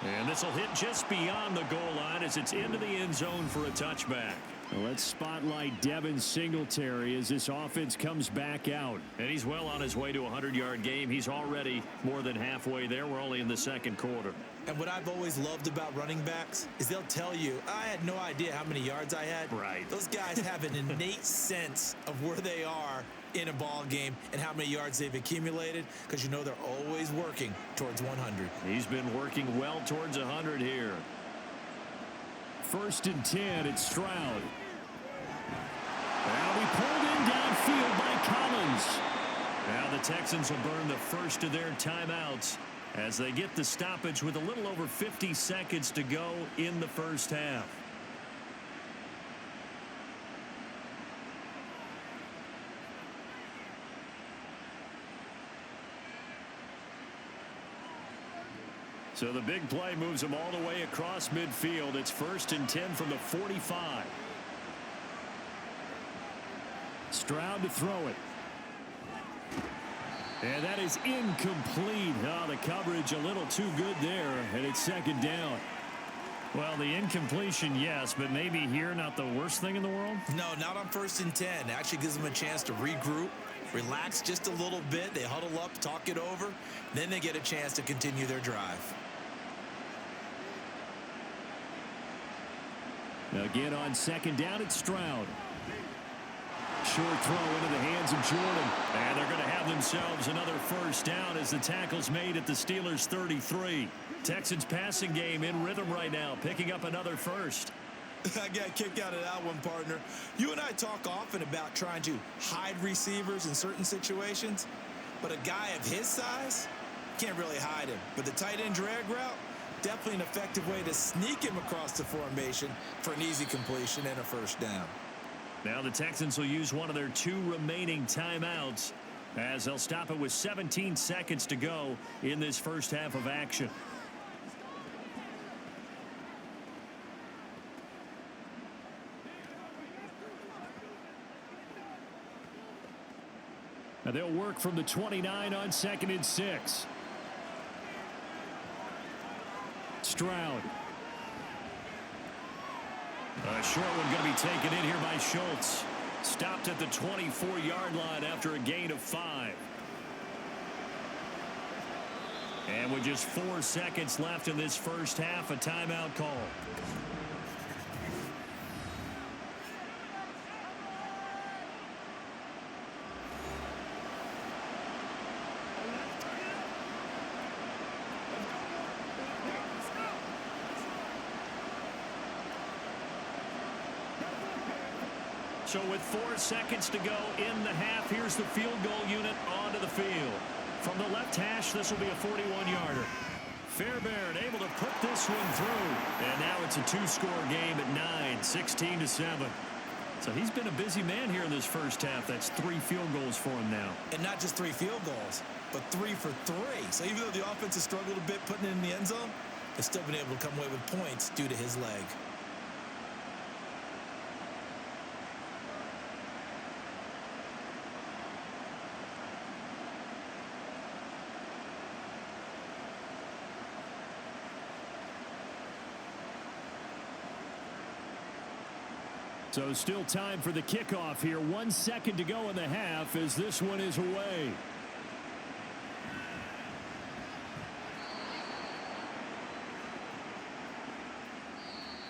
And this will hit just beyond the goal line as it's into the end zone for a touchback. Well, let's spotlight Devin Singletary as this offense comes back out. And he's well on his way to a 100-yard game. He's already more than halfway there. We're only in the second quarter. And what I've always loved about running backs is they'll tell you, I had no idea how many yards I had. Right. Those guys have an innate sense of where they are in a ball game and how many yards they've accumulated, because you know they're always working towards 100. He's been working well towards 100 here. 1st and 10, it's Stroud. Now we pulled in downfield by Collins. Now the Texans will burn the first of their timeouts as they get the stoppage with a little over 50 seconds to go in the first half. So the big play moves them all the way across midfield. It's 1st and 10 from the 45. Stroud to throw it. And that is incomplete. Oh, the coverage a little too good there, and it's 2nd down. Well, the incompletion, yes, but maybe here not the worst thing in the world? No, not on 1st and 10. It actually gives them a chance to regroup, relax just a little bit. They huddle up, talk it over. Then they get a chance to continue their drive. Again on 2nd down, it's Stroud. Short throw into the hands of Jordan. And they're going to have themselves another 1st down as the tackle's made at the Steelers' 33. Texans passing game in rhythm right now, picking up another first. I got a kick out of that one, partner. You and I talk often about trying to hide receivers in certain situations, but a guy of his size can't really hide him. But the tight end drag route, definitely an effective way to sneak him across the formation for an easy completion and a 1st down. Now the Texans will use one of their 2 remaining timeouts as they'll stop it with 17 seconds to go in this first half of action. Now they'll work from the 29 on 2nd and 6. Stroud. A short one going to be taken in here by Schultz. Stopped at the 24-yard line after a gain of 5. And with just 4 seconds left in this first half, a timeout call. So with 4 seconds to go in the half, here's the field goal unit onto the field. From the left hash, this will be a 41-yarder. Fairbairn able to put this one through. And now it's a 2-score game at 9, 16-7. So he's been a busy man here in this first half. That's 3 field goals for him now. And not just 3 field goals, but 3 for 3. So even though the offense has struggled a bit putting it in the end zone, they've still been able to come away with points due to his leg. So still time for the kickoff here. 1 second to go in the half as this one is away.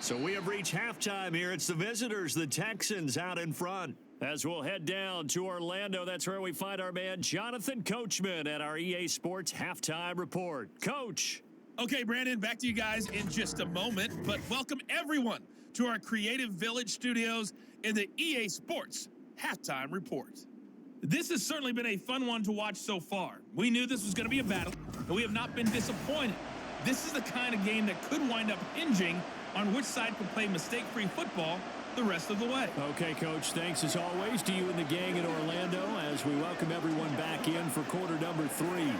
So we have reached halftime here. It's the visitors, the Texans, out in front. As we'll head down to Orlando, that's where we find our man Jonathan Coachman at our EA Sports Halftime Report. Coach. Okay, Brandon, back to you guys in just a moment, but welcome everyone to our Creative Village studios in the EA Sports Halftime Report. This has certainly been a fun one to watch so far. We knew this was going to be a battle, and we have not been disappointed. This is the kind of game that could wind up hinging on which side can play mistake-free football the the rest of the way. Okay, Coach, thanks as always to you and the gang in Orlando as we welcome everyone back in for quarter number 3.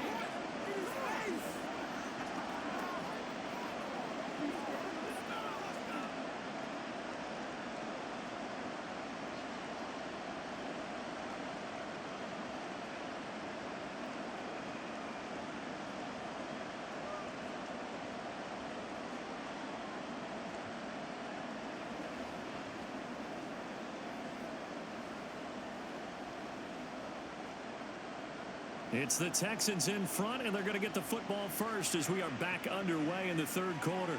It's the Texans in front, and they're going to get the football first as we are back underway in the third quarter.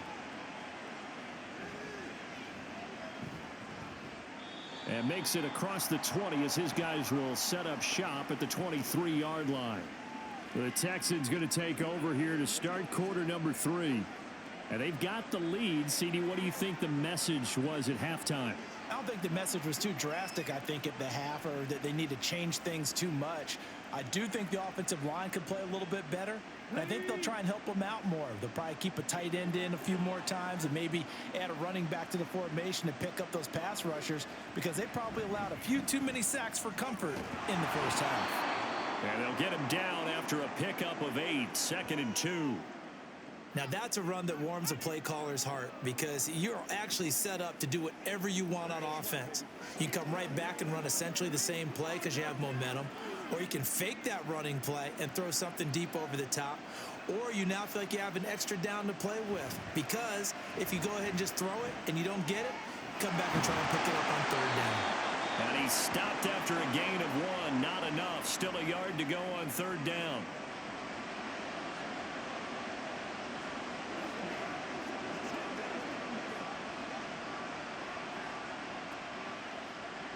And makes it across the 20 as his guys will set up shop at the 23-yard line. The Texans going to take over here to start quarter number 3. And they've got the lead. CD, what do you think the message was at halftime? I don't think the message was too drastic, I think, at the half, or that they need to change things too much. I do think the offensive line could play a little bit better, and I think they'll try and help them out more. They'll probably keep a tight end in a few more times and maybe add a running back to the formation to pick up those pass rushers, because they probably allowed a few too many sacks for comfort in the first half. And they'll get him down after a pickup of 8, 2nd and 2. Now, that's a run that warms a play caller's heart, because you're actually set up to do whatever you want on offense. You come right back and run essentially the same play because you have momentum, or you can fake that running play and throw something deep over the top, or you now feel like you have an extra down to play with, because if you go ahead and just throw it and you don't get it, come back and try and pick it up on third down. And he stopped after a gain of 1. Not enough. Still a yard to go on third down.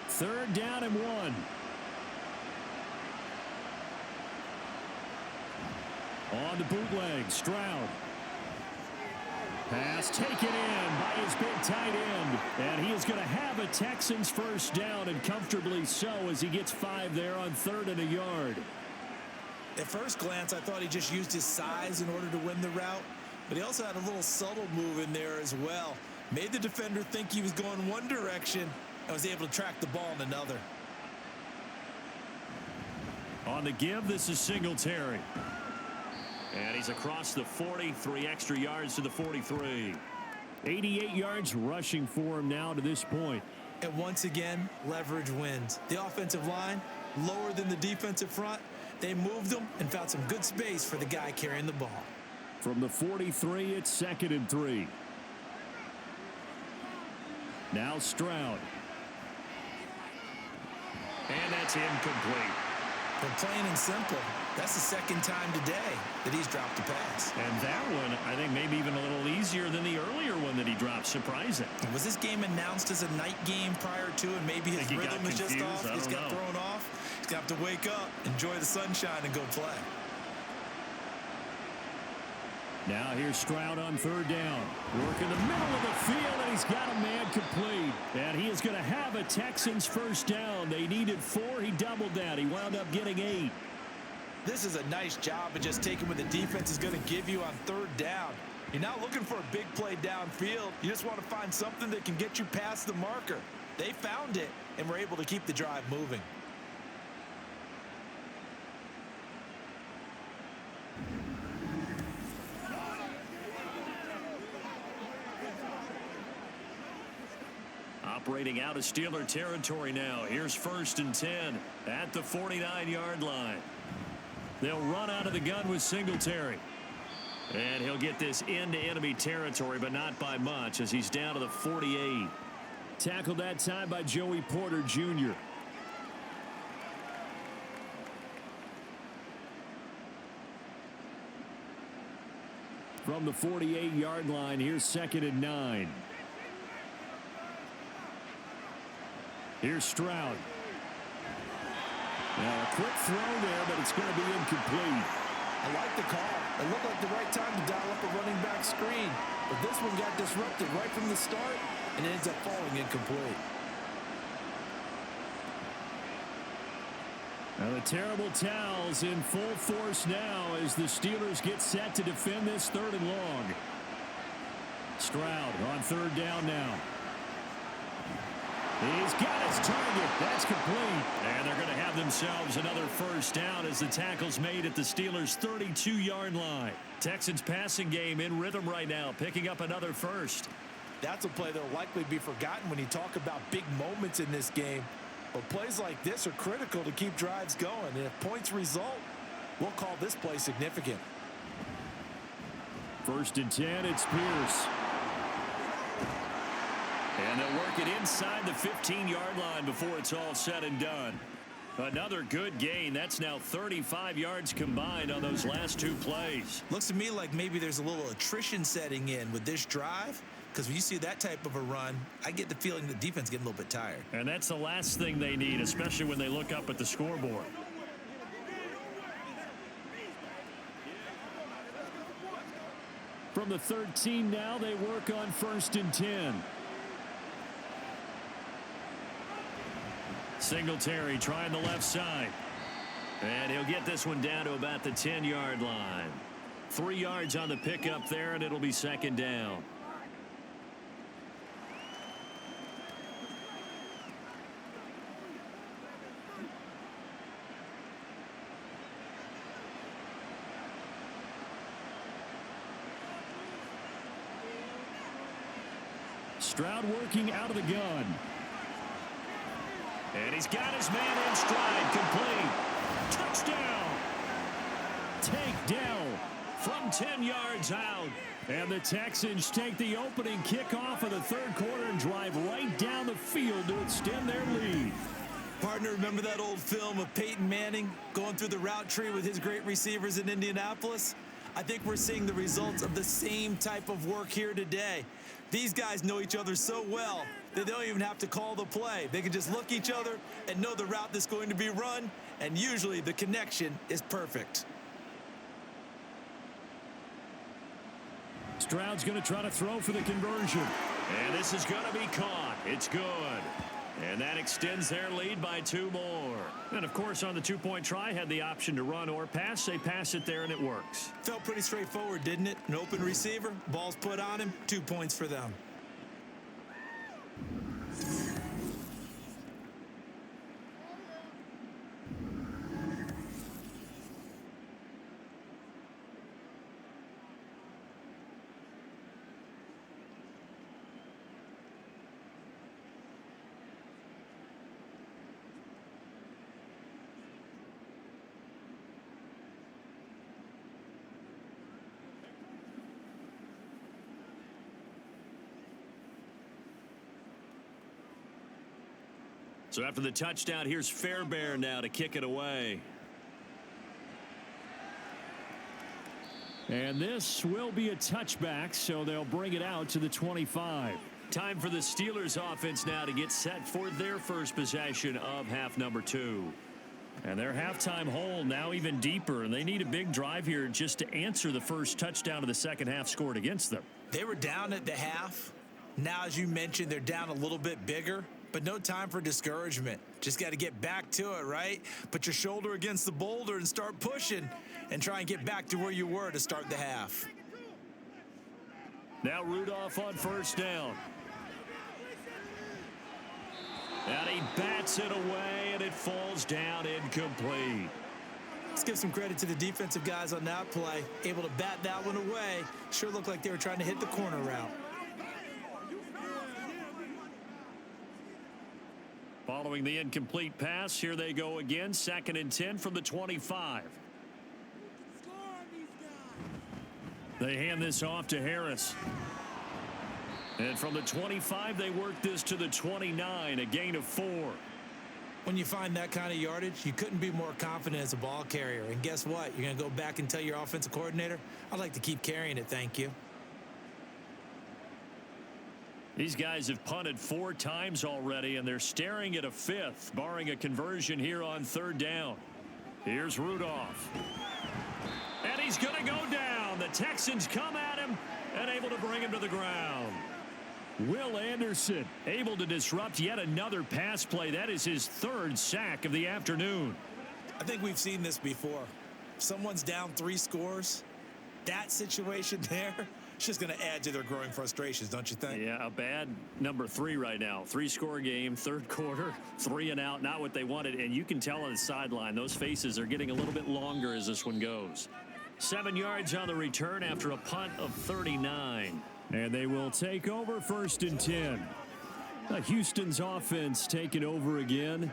Third down and 1. On the bootleg, Stroud. Pass taken in by his big tight end. And he is going to have a Texans first down, and comfortably so, as he gets 5 there on 3rd and a yard. At first glance, I thought he just used his size in order to win the route, but he also had a little subtle move in there as well. Made the defender think he was going one direction, and was able to track the ball in another. On the give, this is Singletary. And he's across the 40, 3 extra yards to the 43. 88 yards rushing for him now to this point. And once again, leverage wins. The offensive line, lower than the defensive front. They moved them and found some good space for the guy carrying the ball. From the 43, it's 2nd and 3. Now Stroud. And that's incomplete. But plain and simple, that's the second time today that he's dropped a pass. And that one, I think, maybe even a little easier than the earlier one that he dropped. Surprising. Was this game announced as a night game prior to, and maybe his rhythm is just off? He's got thrown off. He's got to wake up, enjoy the sunshine, and go play. Now here's Stroud on 3rd down. Work in the middle of the field, and he's got a man complete. And he is going to have a Texans first down. They needed 4. He doubled that. He wound up getting 8. This is a nice job of just taking what the defense is going to give you on 3rd down. You're not looking for a big play downfield. You just want to find something that can get you past the marker. They found it and were able to keep the drive moving. Operating out of Steeler territory now. Here's 1st and 10 at the 49-yard line. They'll run out of the gun with Singletary. And he'll get this into enemy territory, but not by much, as he's down to the 48. Tackled that time by Joey Porter Jr. From the 48-yard line, here's 2nd and 9. Here's Stroud. Now a quick throw there, but it's going to be incomplete. I like the call. It looked like the right time to dial up a running back screen. But this one got disrupted right from the start, and it ends up falling incomplete. Now the terrible towels in full force now as the Steelers get set to defend this 3rd and long. Stroud on 3rd down now. He's got his target. That's complete. And they're going to have themselves another first down as the tackle's made at the Steelers' 32-yard line. Texans passing game in rhythm right now, picking up another first. That's a play that will likely be forgotten when you talk about big moments in this game. But plays like this are critical to keep drives going. And if points result, we'll call this play significant. 1st and 10, it's Pierce. And they'll work it inside the 15-yard line before it's all said and done. Another good gain. That's now 35 yards combined on those last 2 plays. Looks to me like maybe there's a little attrition setting in with this drive, because when you see that type of a run, I get the feeling the defense getting a little bit tired. And that's the last thing they need, especially when they look up at the scoreboard. From the 13 now, they work on 1st and 10. Singletary trying the left side. And he'll get this one down to about the 10-yard line. 3 yards on the pickup there, and it'll be 2nd down. Stroud working out of the gun. And he's got his man in stride, complete. Touchdown. Takedown from 10 yards out. And the Texans take the opening kickoff of the 3rd quarter and drive right down the field to extend their lead. Partner, remember that old film of Peyton Manning going through the route tree with his great receivers in Indianapolis? I think we're seeing the results of the same type of work here today. These guys know each other so well that they don't even have to call the play. They can just look each other and know the route that's going to be run, and usually the connection is perfect. Stroud's going to try to throw for the conversion. And this is going to be caught. It's good. And that extends their lead by 2 more. And, of course, on the 2-point try, had the option to run or pass. They pass it there, and it works. Felt pretty straightforward, didn't it? An open receiver, ball's put on him, 2 points for them. So after the touchdown, here's Fairbairn now to kick it away. And this will be a touchback, so they'll bring it out to the 25. Time for the Steelers offense now to get set for their first possession of half number 2. And their halftime hole now even deeper, and they need a big drive here just to answer the first touchdown of the second half scored against them. They were down at the half. Now, as you mentioned, they're down a little bit bigger. But no time for discouragement. Just got to get back to it, right? Put your shoulder against the boulder and start pushing and try and get back to where you were to start the half. Now Rudolph on 1st down. And he bats it away, and it falls down incomplete. Let's give some credit to the defensive guys on that play. Able to bat that one away. Sure looked like they were trying to hit the corner route. Following the incomplete pass, here they go again. 2nd and 10 from the 25. They hand this off to Harris. And from the 25, they work this to the 29, a gain of 4. When you find that kind of yardage, you couldn't be more confident as a ball carrier. And guess what? You're going to go back and tell your offensive coordinator, I'd like to keep carrying it, thank you. These guys have punted 4 times already, and they're staring at a 5th, barring a conversion here on 3rd down. Here's Rudolph. And he's going to go down. The Texans come at him and able to bring him to the ground. Will Anderson able to disrupt yet another pass play. That is his 3rd sack of the afternoon. I think we've seen this before. Someone's down 3 scores. That situation there, It's just going to add to their growing frustrations, don't you think? Yeah, a bad number 3 right now. 3-score game, third quarter, 3 and out, not what they wanted. And you can tell on the sideline, those faces are getting a little bit longer as this one goes. 7 yards on the return after a punt of 39. And they will take over 1st and 10. Houston's offense taking over again.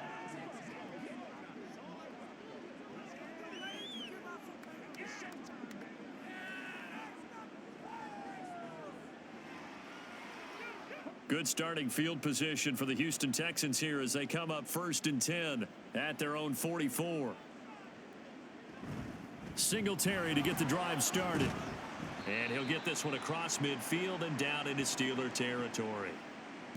Good starting field position for the Houston Texans here as they come up 1st and 10 at their own 44. Singletary to get the drive started. And he'll get this one across midfield and down into Steeler territory.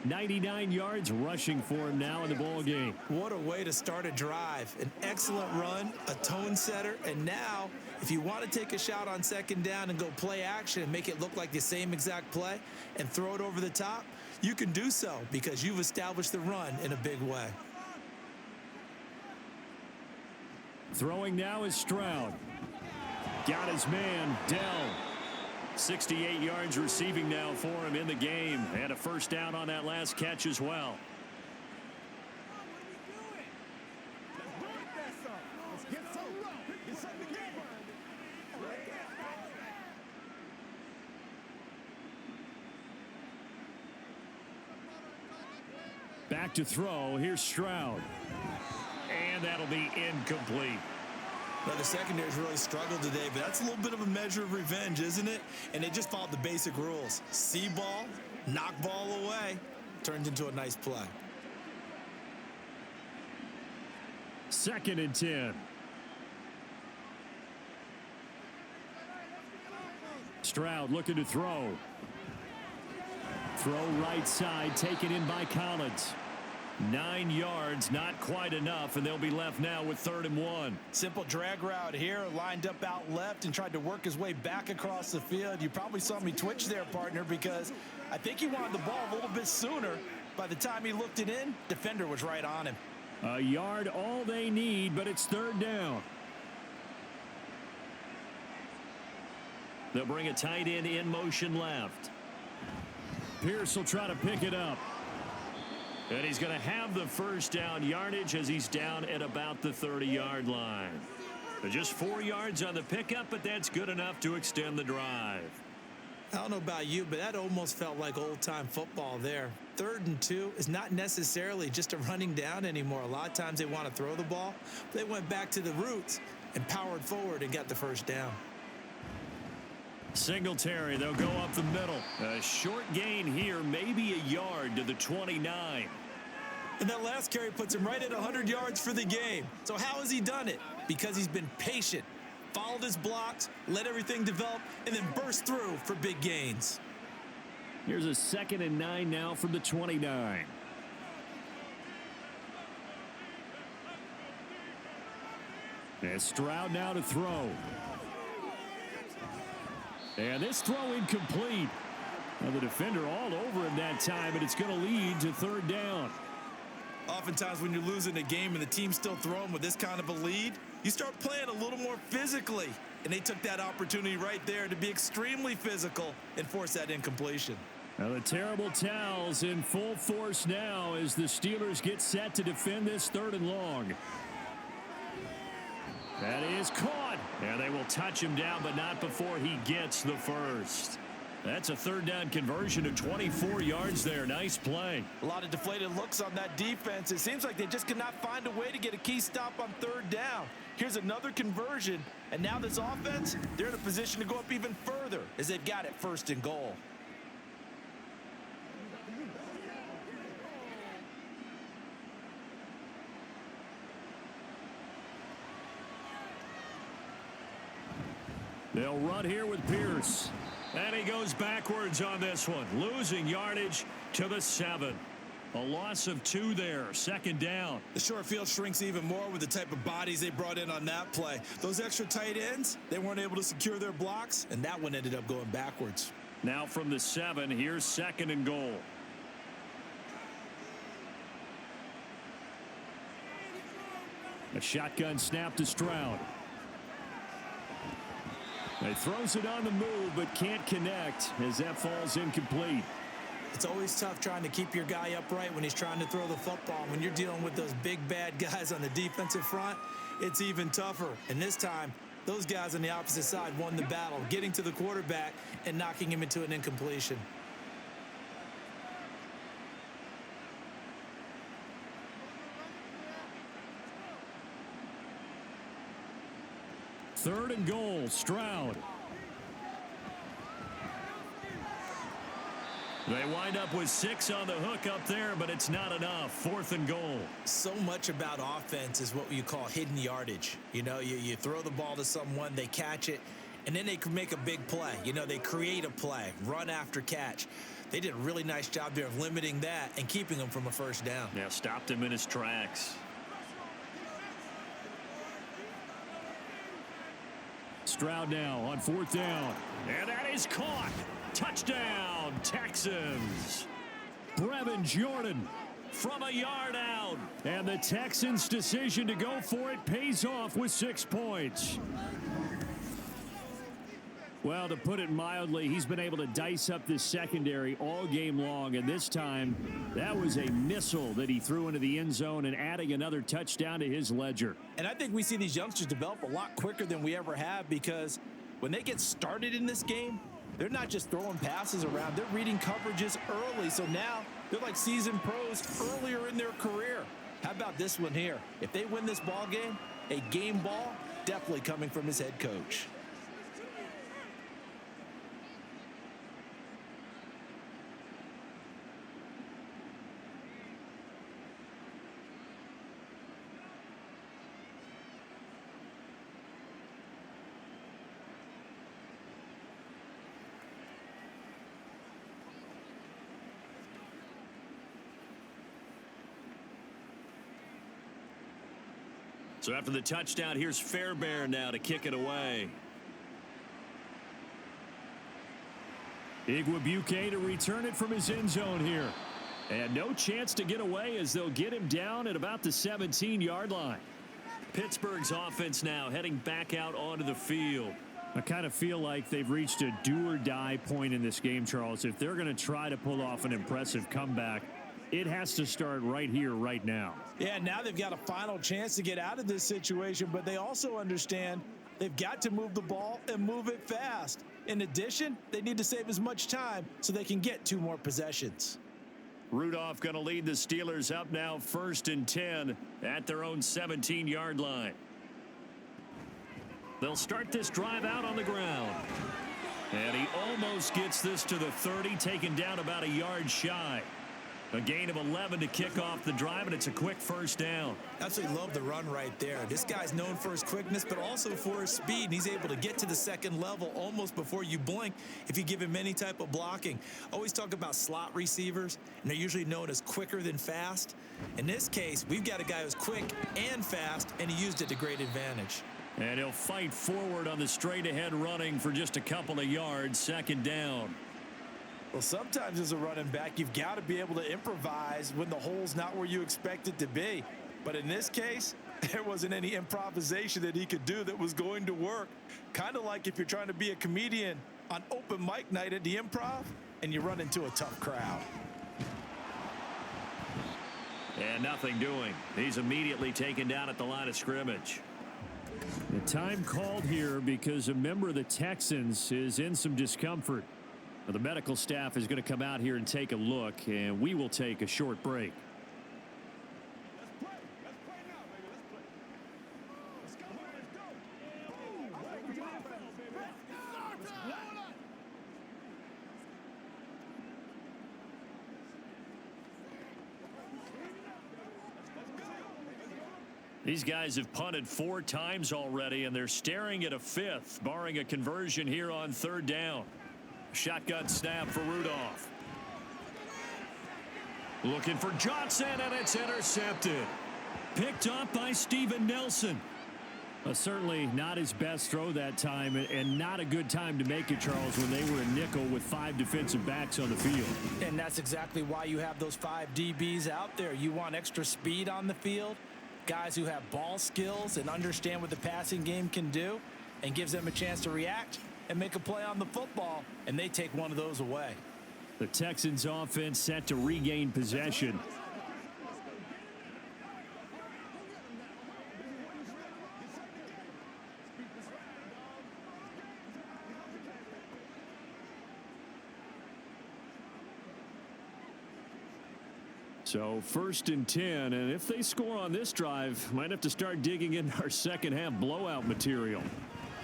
99 yards rushing for him now in the ball game. What a way to start a drive. An excellent run, a tone setter, and now if you want to take a shot on 2nd down and go play action and make it look like the same exact play and throw it over the top, you can do so because you've established the run in a big way. Throwing now is Stroud. Got his man, Dell. 68 yards receiving now for him in the game. And a 1st down on that last catch as well. Back to throw. Here's Stroud. And that'll be incomplete. Now, the secondary's really struggled today, but that's a little bit of a measure of revenge, isn't it? And they just followed the basic rules. See ball, knock ball away, turns into a nice play. 2nd and 10. Stroud looking to throw. Throw right side, taken in by Collins. 9 yards, not quite enough, and they'll be left now with 3rd and 1. Simple drag route here, lined up out left and tried to work his way back across the field. You probably saw me twitch there, partner, because I think he wanted the ball a little bit sooner. By the time he looked it in, defender was right on him. A yard all they need, but it's 3rd down. They'll bring a tight end in motion left. Pierce will try to pick it up. And he's going to have the 1st down yardage as he's down at about the 30-yard line. Just 4 yards on the pickup, but that's good enough to extend the drive. I don't know about you, but that almost felt like old-time football there. 3rd and 2 is not necessarily just a running down anymore. A lot of times they want to throw the ball. They went back to the roots and powered forward and got the 1st down. Singletary, they'll go up the middle. A short gain here, maybe a yard to the 29. And that last carry puts him right at 100 yards for the game. So how has he done it? Because he's been patient, followed his blocks, let everything develop, and then burst through for big gains. Here's a 2nd and 9 now from the 29. And Stroud now to throw. And this throw incomplete. Well, the defender all over him that time, but it's going to lead to 3rd down. Oftentimes when you're losing a game and the team's still throwing with this kind of a lead, you start playing a little more physically. And they took that opportunity right there to be extremely physical and force that incompletion. Now the terrible towels in full force now as the Steelers get set to defend this 3rd and long. That is caught. And they will touch him down, but not before he gets the 1st. That's a 3rd down conversion of 24 yards there. Nice play. A lot of deflated looks on that defense. It seems like they just cannot find a way to get a key stop on 3rd down. Here's another conversion, and now this offense, they're in a position to go up even further as they've got it 1st and goal. They'll run here with Pierce. And he goes backwards on this one, losing yardage to the 7. A loss of 2 there, 2nd down. The short field shrinks even more with the type of bodies they brought in on that play. Those extra tight ends, they weren't able to secure their blocks, and that one ended up going backwards. Now from the 7, here's 2nd and goal. A shotgun snap to Stroud. He throws it on the move, but can't connect as that falls incomplete. It's always tough trying to keep your guy upright when he's trying to throw the football. When you're dealing with those big, bad guys on the defensive front, it's even tougher. And this time, those guys on the opposite side won the battle, getting to the quarterback and knocking him into an incompletion. Third and goal, Stroud. They wind up with 6 on the hook up there, but it's not enough. 4th and goal. So much about offense is what you call hidden yardage. You know, you throw the ball to someone, they catch it, and then they can make a big play. You know, they create a play, run after catch. They did a really nice job there of limiting that and keeping him from a first down. Yeah, stopped him in his tracks. Stroud now on 4th down. And that is caught. Touchdown, Texans. Brevin Jordan from a yard out. And the Texans' decision to go for it pays off with 6 points. Well, to put it mildly, he's been able to dice up this secondary all game long, and this time that was a missile that he threw into the end zone and adding another touchdown to his ledger. And I think we see these youngsters develop a lot quicker than we ever have, because when they get started in this game, they're not just throwing passes around, they're reading coverages early. So now they're like seasoned pros earlier in their career. How about this one here? If they win this ball game, a game ball definitely coming from his head coach. So after the touchdown, here's Fairbairn now to kick it away. Igwebuike to return it from his end zone here. And no chance to get away as they'll get him down at about the 17-yard line. Pittsburgh's offense now heading back out onto the field. I kind of feel like they've reached a do-or-die point in this game, Charles. If they're going to try to pull off an impressive comeback, it has to start right here, right now. Yeah, now they've got a final chance to get out of this situation, but they also understand they've got to move the ball and move it fast. In addition, they need to save as much time so they can get 2 more possessions. Rudolph going to lead the Steelers up now 1st and 10 at their own 17-yard line. They'll start this drive out on the ground. And he almost gets this to the 30, taken down about a yard shy. A gain of 11 to kick off the drive, and it's a quick first down. Absolutely love the run right there. This guy's known for his quickness, but also for his speed. And he's able to get to the second level almost before you blink if you give him any type of blocking. Always talk about slot receivers, and they're usually known as quicker than fast. In this case, we've got a guy who's quick and fast, and he used it to great advantage. And he'll fight forward on the straight-ahead running for just a couple of yards, 2nd down. Well, sometimes as a running back, you've got to be able to improvise when the hole's not where you expect it to be. But in this case, there wasn't any improvisation that he could do that was going to work. Kind of like if you're trying to be a comedian on open mic night at the Improv and you run into a tough crowd. And nothing doing. He's immediately taken down at the line of scrimmage. The time called here because a member of the Texans is in some discomfort. The medical staff is going to come out here and take a look, and we will take a short break. These guys have punted 4 times already, and they're staring at a 5th, barring a conversion here on 3rd down. Shotgun snap for Rudolph. Looking for Johnson, and it's intercepted. Picked up by Steven Nelson. Certainly not his best throw that time, and not a good time to make it, Charles, when they were a nickel with 5 defensive backs on the field. And that's exactly why you have those 5 DBs out there. You want extra speed on the field, guys who have ball skills and understand what the passing game can do, and gives them a chance to react. and make a play on the football, and they take one of those away. The Texans offense set to regain possession. So 1st and 10, and if they score on this drive, might have to start digging in our second half blowout material.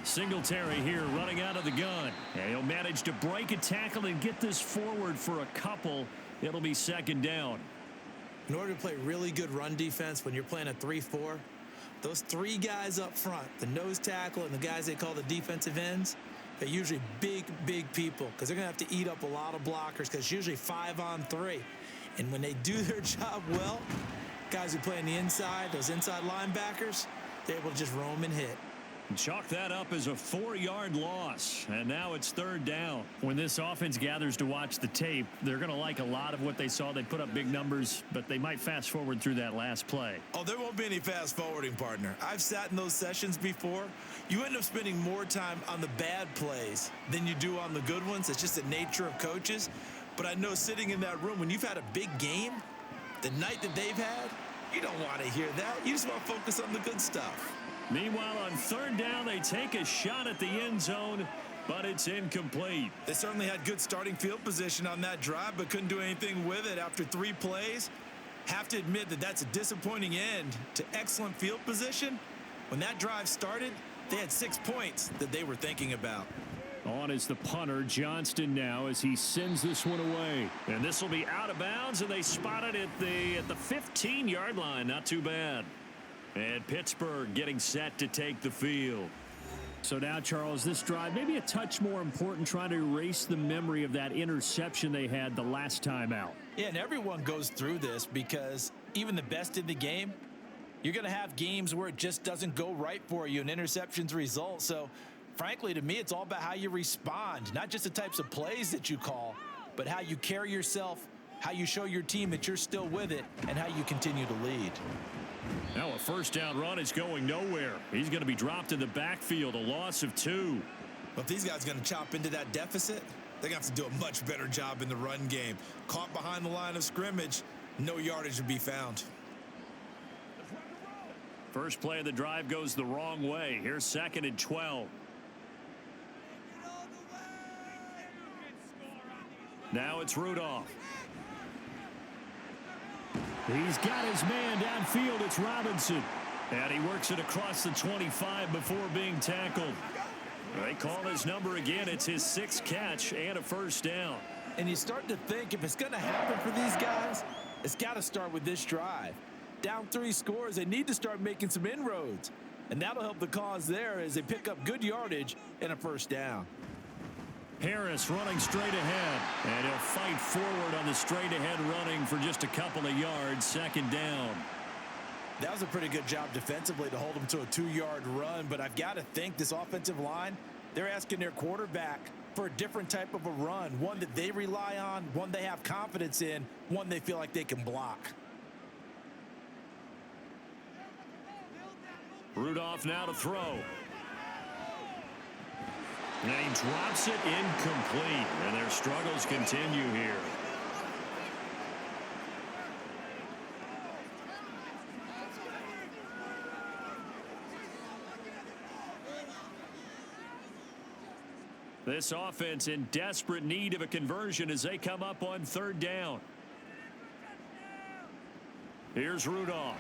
Singletary here running out of the gun. And he'll manage to break a tackle and get this forward for a couple. It'll be 2nd down. In order to play really good run defense when you're playing a 3-4, those 3 guys up front, the nose tackle and the guys they call the defensive ends, they're usually big people because they're going to have to eat up a lot of blockers because it's usually 5-on-3. And when they do their job well, guys who play on the inside, those inside linebackers, they're able to just roam and hit. Chalk that up as a 4-yard loss, and now it's 3rd down. When this offense gathers to watch the tape, they're going to like a lot of what they saw. They put up big numbers, but they might fast forward through that last play. Oh, there won't be any fast forwarding, partner. I've sat in those sessions before. You end up spending more time on the bad plays than you do on the good ones. It's just the nature of coaches. But I know sitting in that room, when you've had a big game, the night that they've had, you don't want to hear that. You just want to focus on the good stuff. Meanwhile, on 3rd down, they take a shot at the end zone, but it's incomplete. They certainly had good starting field position on that drive, but couldn't do anything with it after 3 plays. Have to admit that that's a disappointing end to excellent field position. When that drive started, they had 6 points that they were thinking about. On is the punter, Johnston, now as he sends this one away. And this will be out of bounds, and they spot it at the 15-yard line. Not too bad. And Pittsburgh getting set to take the field. So now, Charles, this drive maybe a touch more important, trying to erase the memory of that interception they had the last time out. Yeah, and everyone goes through this because even the best in the game, you're going to have games where it just doesn't go right for you, and interceptions result. So, frankly, to me, it's all about how you respond, not just the types of plays that you call, but how you carry yourself, how you show your team that you're still with it, and how you continue to lead. Now a 1st down run is going nowhere. He's going to be dropped in the backfield, a loss of 2. But if these guys are going to chop into that deficit, they're going to have to do a much better job in the run game. Caught behind the line of scrimmage, no yardage to be found. First play of the drive goes the wrong way. Here's 2nd and 12. Now it's Rudolph. He's got his man downfield. It's Robinson. And he works it across the 25 before being tackled. They call his number again. It's his 6th catch and a 1st down. And you start to think if it's going to happen for these guys, it's got to start with this drive. Down 3 scores, they need to start making some inroads. And that'll help the cause there as they pick up good yardage and a 1st down. Harris running straight ahead, and he'll fight forward on the straight-ahead running for just a couple of yards. 2nd down. That was a pretty good job defensively to hold him to a 2-yard run, but I've got to think this offensive line, they're asking their quarterback for a different type of a run, one that they rely on, one they have confidence in, one they feel like they can block. Rudolph now to throw. And he drops it incomplete, and their struggles continue here. This offense in desperate need of a conversion as they come up on 3rd down. Here's Rudolph.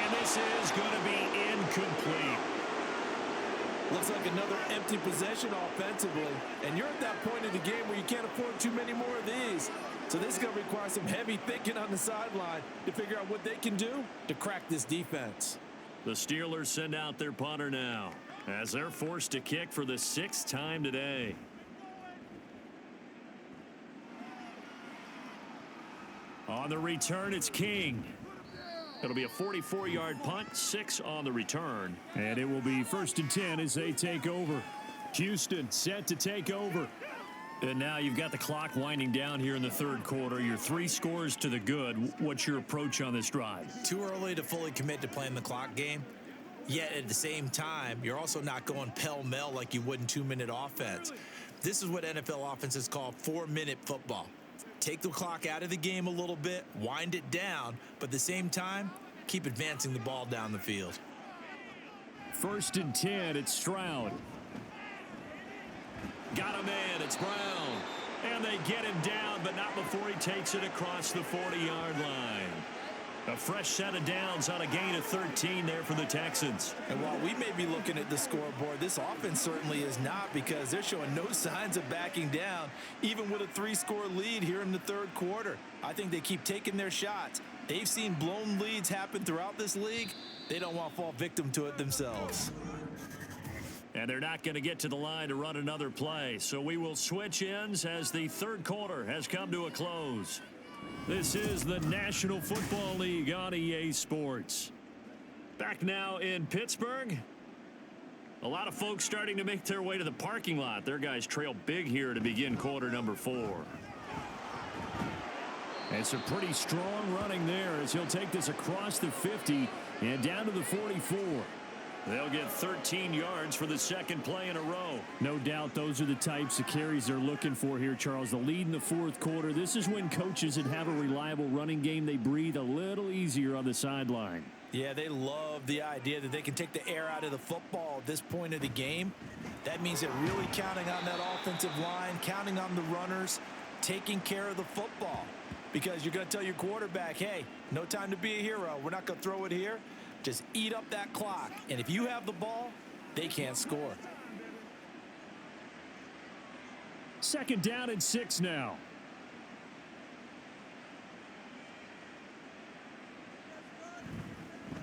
And this is going to be incomplete. Looks like another empty possession offensively. And you're at that point in the game where you can't afford too many more of these. So this is going to require some heavy thinking on the sideline to figure out what they can do to crack this defense. The Steelers send out their punter now as they're forced to kick for the 6th time today. On the return, it's King. It'll be a 44-yard punt, 6 on the return. And it will be 1st and 10 as they take over. Houston set to take over. And now you've got the clock winding down here in the 3rd quarter. You're 3 scores to the good. What's your approach on this drive? Too early to fully commit to playing the clock game. Yet at the same time, you're also not going pell-mell like you would in 2-minute offense. This is what NFL offenses call 4-minute football. Take the clock out of the game a little bit, wind it down, but at the same time, keep advancing the ball down the field. 1st and 10, it's Stroud. Got him in, it's Brown. And they get him down, but not before he takes it across the 40-yard line. A fresh set of downs on a gain of 13 there for the Texans. And while we may be looking at the scoreboard, this offense certainly is not, because they're showing no signs of backing down, even with a 3-score lead here in the 3rd quarter. I think they keep taking their shots. They've seen blown leads happen throughout this league. They don't want to fall victim to it themselves. And they're not going to get to the line to run another play. So we will switch ends as the 3rd quarter has come to a close. This is the National Football League on EA Sports. Back now in Pittsburgh. A lot of folks starting to make their way to the parking lot. Their guys trail big here to begin quarter number 4. And some pretty strong running there as he'll take this across the 50 and down to the 44. They'll get 13 yards for the 2nd play in a row. No doubt those are the types of carries they're looking for here, Charles. The lead in the 4th quarter. This is when coaches that have a reliable running game, they breathe a little easier on the sideline. Yeah, they love the idea that they can take the air out of the football at this point of the game. That means they're really counting on that offensive line, counting on the runners, taking care of the football. Because you're going to tell your quarterback, hey, no time to be a hero. We're not going to throw it here. Just eat up that clock. And if you have the ball, they can't score. 2nd down and 6 now.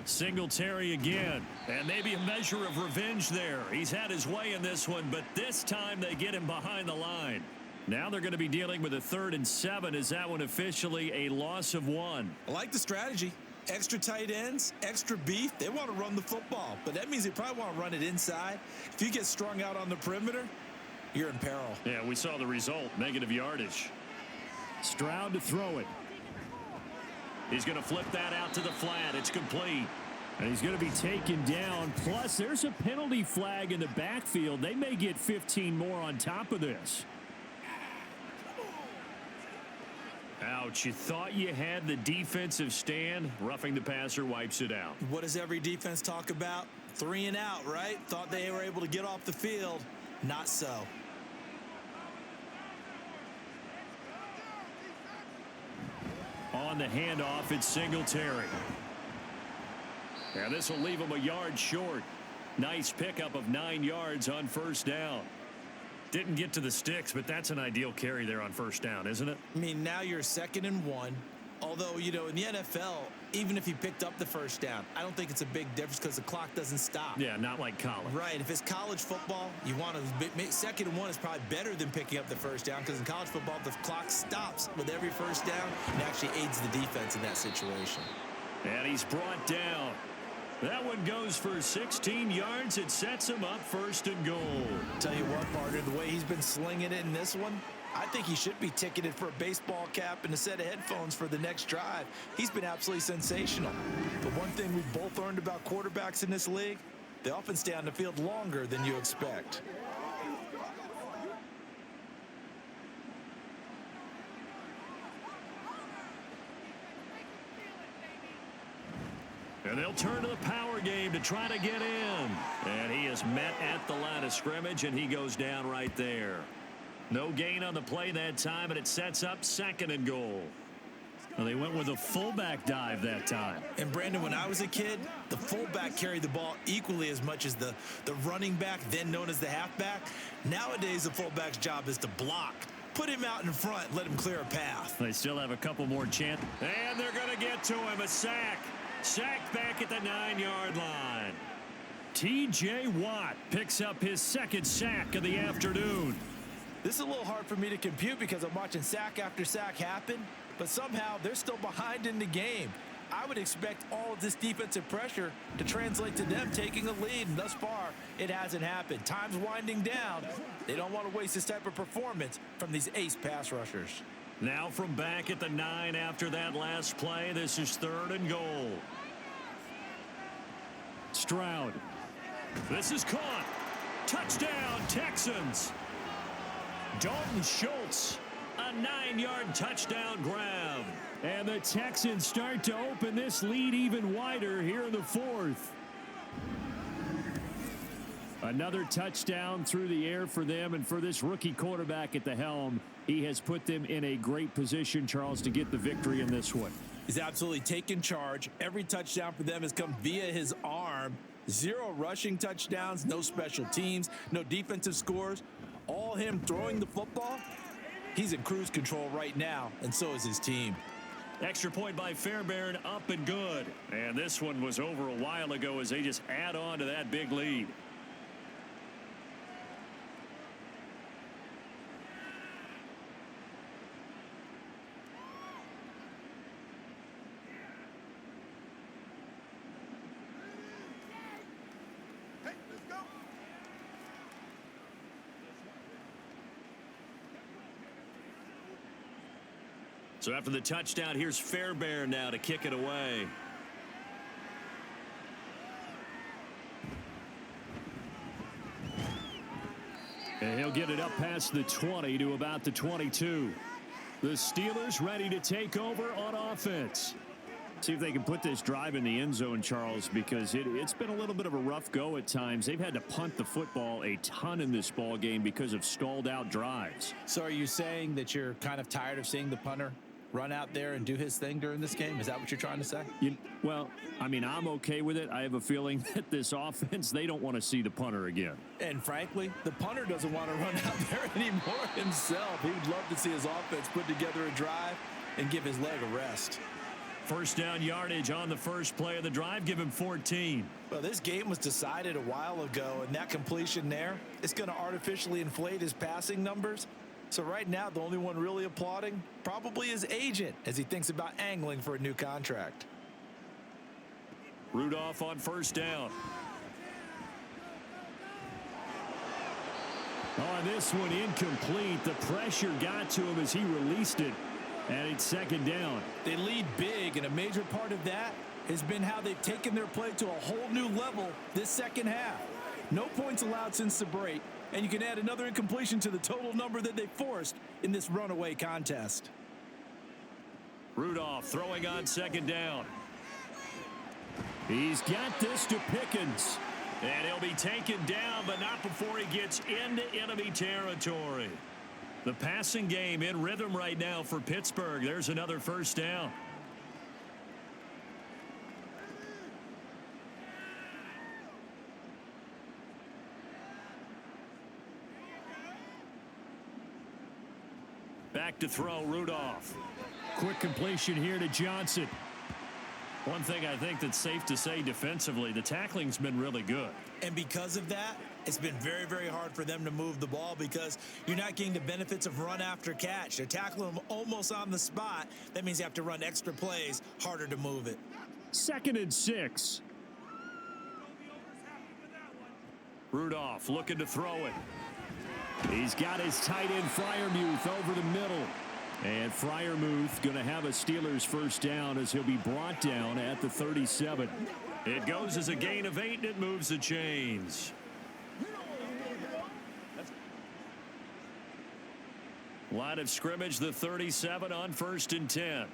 Singletary again. And maybe a measure of revenge there. He's had his way in this one, but this time they get him behind the line. Now they're going to be dealing with a 3rd and 7. Is that one officially a loss of 1? I like the strategy. Extra tight ends, extra beef. They want to run the football, but that means they probably want to run it inside. If you get strung out on the perimeter, you're in peril. Yeah, we saw the result, negative yardage. Stroud to throw it. He's going to flip that out to the flat. It's complete. And he's going to be taken down. Plus, there's a penalty flag in the backfield. They may get 15 more on top of this. Ouch, you thought you had the defensive stand. Roughing the passer wipes it out. What does every defense talk about? 3 and out, right? Thought they were able to get off the field. Not so. On the handoff, it's Singletary. And this will leave him a yard short. Nice pickup of 9 yards on 1st down. Didn't get to the sticks, but that's an ideal carry there on 1st down, isn't it? I mean, now you're 2nd and 1. Although, you know, in the NFL, even if he picked up the 1st down, I don't think it's a big difference because the clock doesn't stop. Yeah, not like college. Right. If it's college football, you want to 2nd and 1 is probably better than picking up the 1st down, because in college football, the clock stops with every 1st down and actually aids the defense in that situation. And he's brought down. That one goes for 16 yards. It sets him up 1st and goal. Tell you what, partner, the way he's been slinging it in this one, I think he should be ticketed for a baseball cap and a set of headphones for the next drive. He's been absolutely sensational. But one thing we've both learned about quarterbacks in this league, they often stay on the field longer than you expect. And they'll turn to the power game to try to get in. And he is met at the line of scrimmage, and he goes down right there. No gain on the play that time, and it sets up 2nd and goal. Well, they went with a fullback dive that time. And, Brandon, when I was a kid, the fullback carried the ball equally as much as the running back, then known as the halfback. Nowadays, the fullback's job is to block. Put him out in front, let him clear a path. They still have a couple more chances. And they're going to get to him. A sack. Sacked back at the 9-yard line. T.J. Watt picks up his 2nd sack of the afternoon. This is a little hard for me to compute because I'm watching sack after sack happen, but somehow they're still behind in the game. I would expect all of this defensive pressure to translate to them taking a lead, and thus far, it hasn't happened. Time's winding down. They don't want to waste this type of performance from these ace pass rushers. Now from back at the 9 after that last play, this is 3rd and goal. Stroud. This is caught. Touchdown, Texans. Dalton Schultz, a 9-yard touchdown grab. And the Texans start to open this lead even wider here in the fourth. Another touchdown through the air for them, and for this rookie quarterback at the helm, he has put them in a great position, Charles, to get the victory in this one. He's absolutely taken charge. Every touchdown for them has come via his arm. 0 rushing touchdowns, no special teams, no defensive scores. All him throwing the football. He's in cruise control right now, and so is his team. Extra point by Fairbairn, up and good. And this one was over a while ago as they just add on to that big lead. So after the touchdown, here's Fairbairn now to kick it away. And he'll get it up past the 20 to about the 22. The Steelers ready to take over on offense. See if they can put this drive in the end zone, Charles, because it's been a little bit of a rough go at times. They've had to punt the football a ton in this ball game because of stalled out drives. So are you saying that you're kind of tired of seeing the punter run out there and do his thing during this game? Is that what you're trying to say? Well, I mean, I'm okay with it. I have a feeling that this offense, they don't want to see the punter again. And frankly, the punter doesn't want to run out there anymore himself. He would love to see his offense put together a drive and give his leg a rest. First down yardage on the first play of the drive. Give him 14. Well, this game was decided a while ago, and that completion there is going to artificially inflate his passing numbers. So right now, the only one really applauding probably his agent as he thinks about angling for a new contract. Rudolph on first down. On this one, incomplete. The pressure got to him as he released it, and it's second down. They lead big, and a major part of that has been how they've taken their play to a whole new level this second half. No points allowed since the break, and you can add another incompletion to the total number that they forced in this runaway contest. Rudolph throwing on second down. He's got this to Pickens. And he'll be taken down, but not before he gets into enemy territory. The passing game in rhythm right now for Pittsburgh. There's another first down. Back to throw, Rudolph. Quick completion here to Johnson. One thing I think that's safe to say defensively, the tackling's been really good. And because of that, it's been very, very hard for them to move the ball because you're not getting the benefits of run after catch. They're tackling them almost on the spot. That means you have to run extra plays, harder to move it. 2nd and 6. Rudolph looking to throw it. He's got his tight end Freiermuth over the middle. And Freiermuth going to have a Steelers first down as he'll be brought down at the 37. It goes as a gain of 8, and it moves the chains. Line of scrimmage, the 37 on 1st and 10.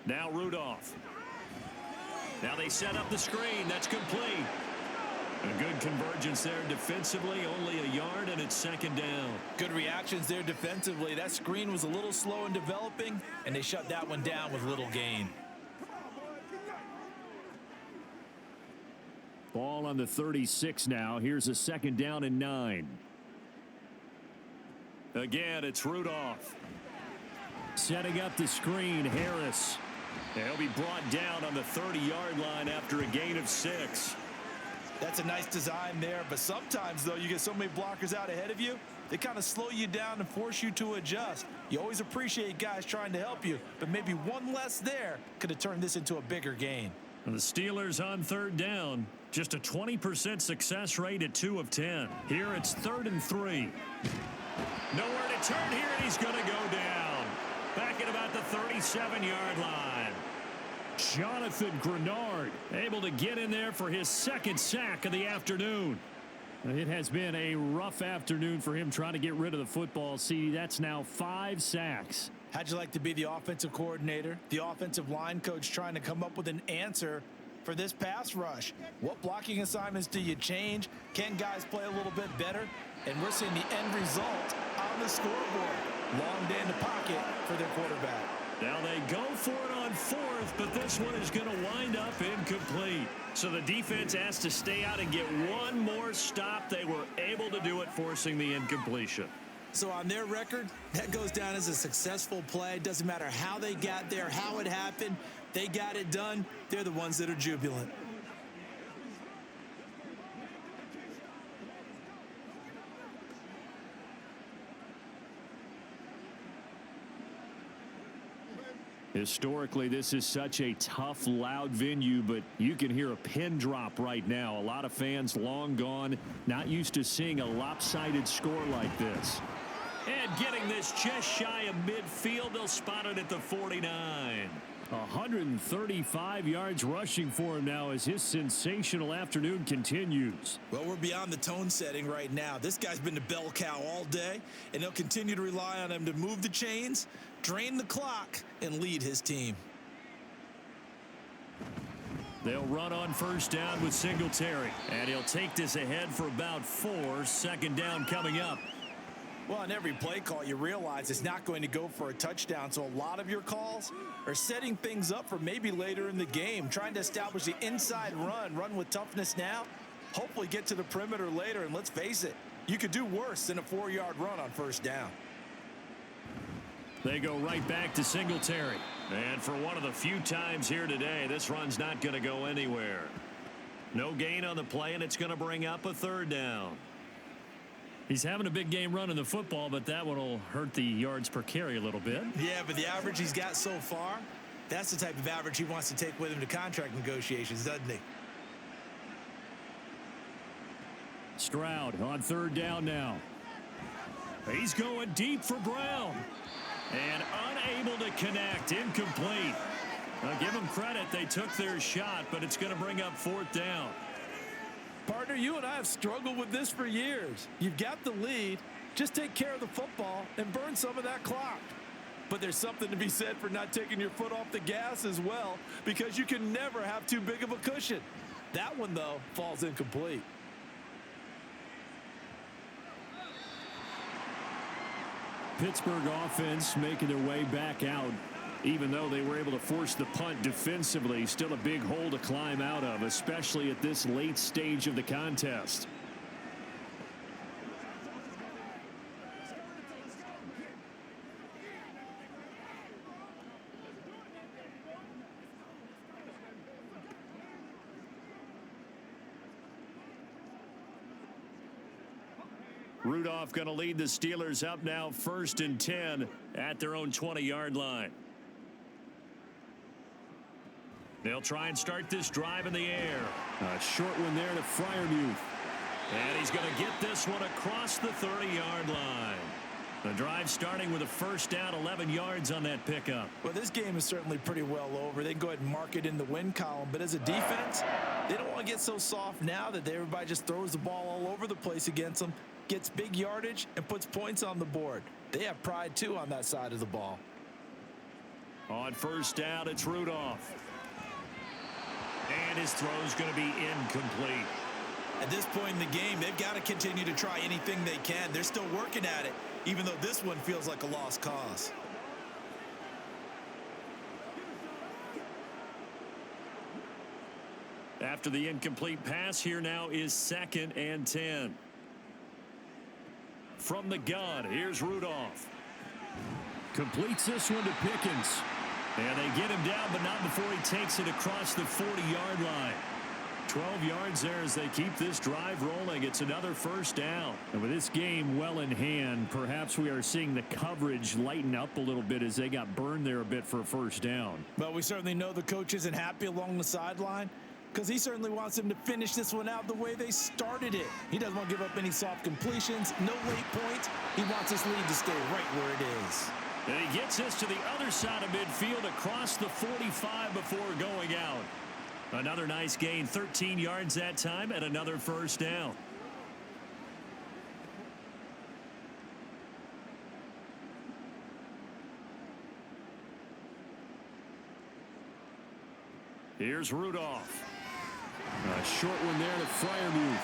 Now Rudolph. Now they set up the screen. That's complete. A good convergence there defensively, only a yard, and it's 2nd down. Good reactions there defensively. That screen was a little slow in developing, and they shut that one down with little gain. Ball on the 36 now. Here's a 2nd down and 9. Again, it's Rudolph. Setting up the screen, Harris. He'll be brought down on the 30-yard line after a gain of 6. That's a nice design there, but sometimes, though, you get so many blockers out ahead of you, they kind of slow you down and force you to adjust. You always appreciate guys trying to help you, but maybe one less there could have turned this into a bigger gain. And the Steelers on 3rd down, just a 20% success rate at 2 of 10. Here it's 3rd and 3. Nowhere to turn here, and he's going to go down. Back at about the 37-yard line. Jonathan Grenard able to get in there for his second sack of the afternoon. It has been a rough afternoon for him trying to get rid of the football. See, that's now 5 sacks. How'd you like to be the offensive coordinator, the offensive line coach trying to come up with an answer for this pass rush? What blocking assignments do you change? Can guys play a little bit better? And we're seeing the end result on the scoreboard. Long day in the pocket for their quarterback. Now they go for it on 4th, but this one is going to wind up incomplete. So the defense has to stay out and get one more stop. They were able to do it, forcing the incompletion. So on their record, that goes down as a successful play. Doesn't matter how they got there, how it happened. They got it done. They're the ones that are jubilant. Historically, this is such a tough, loud venue, but you can hear a pin drop right now. A lot of fans long gone, not used to seeing a lopsided score like this. And getting this just shy of midfield, they'll spot it at the 49. 135 yards rushing for him now as his sensational afternoon continues. Well, we're beyond the tone setting right now. This guy's been the bell cow all day, and they'll continue to rely on him to move the chains, drain the clock, and lead his team. They'll run on first down with Singletary, and he'll take this ahead for about 4. Second down coming up. Well, on every play call, you realize it's not going to go for a touchdown, so a lot of your calls are setting things up for maybe later in the game, trying to establish the inside run with toughness now, hopefully get to the perimeter later, and let's face it, you could do worse than a 4-yard run on first down. They go right back to Singletary. And for one of the few times here today, this run's not going to go anywhere. No gain on the play, and it's going to bring up a 3rd down. He's having a big game running the football, but that one will hurt the yards per carry a little bit. Yeah, but the average he's got so far, that's the type of average he wants to take with him to contract negotiations, doesn't he? Stroud on 3rd down now. He's going deep for Brown. And unable to connect. Incomplete. Now give them credit. They took their shot, but it's going to bring up 4th down. Partner, you and I have struggled with this for years. You've got the lead. Just take care of the football and burn some of that clock. But there's something to be said for not taking your foot off the gas as well, because you can never have too big of a cushion. That one, though, falls incomplete. Pittsburgh offense making their way back out. Even though they were able to force the punt defensively, still a big hole to climb out of, especially at this late stage of the contest. Rudolph going to lead the Steelers up now 1st and 10 at their own 20-yard line. They'll try and start this drive in the air. A short one there to Freiermuth. And he's going to get this one across the 30-yard line. The drive starting with a first down, 11 yards on that pickup. Well, this game is certainly pretty well over. They can go ahead and mark it in the win column. But as a defense, they don't want to get so soft now that everybody just throws the ball all over the place against them, gets big yardage, and puts points on the board. They have pride, too, on that side of the ball. On first down, it's Rudolph. And his throw's going to be incomplete. At this point in the game, they've got to continue to try anything they can. They're still working at it, even though this one feels like a lost cause. After the incomplete pass, here now is 2nd and 10. From the gun, here's Rudolph. Completes this one to Pickens. And they get him down, but not before he takes it across the 40-yard line. 12 yards there as they keep this drive rolling. It's another first down. And with this game well in hand, perhaps we are seeing the coverage lighten up a little bit as they got burned there a bit for a first down. Well, we certainly know the coach isn't happy along the sideline because he certainly wants them to finish this one out the way they started it. He doesn't want to give up any soft completions, no late points. He wants this lead to stay right where it is. And he gets this to the other side of midfield across the 45 before going out. Another nice gain, 13 yards that time, and another first down. Here's Rudolph. A short one there to Freiermuth.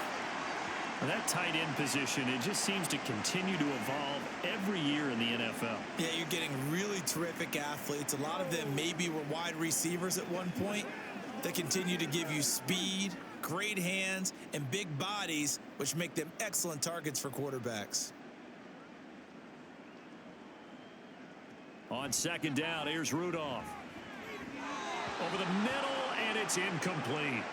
That tight end position, it just seems to continue to evolve every year in the NFL. Yeah, you're getting really terrific athletes. A lot of them maybe were wide receivers at one point. They continue to give you speed, great hands, and big bodies, which make them excellent targets for quarterbacks. On second down, here's Rudolph. Over the middle, and it's incomplete.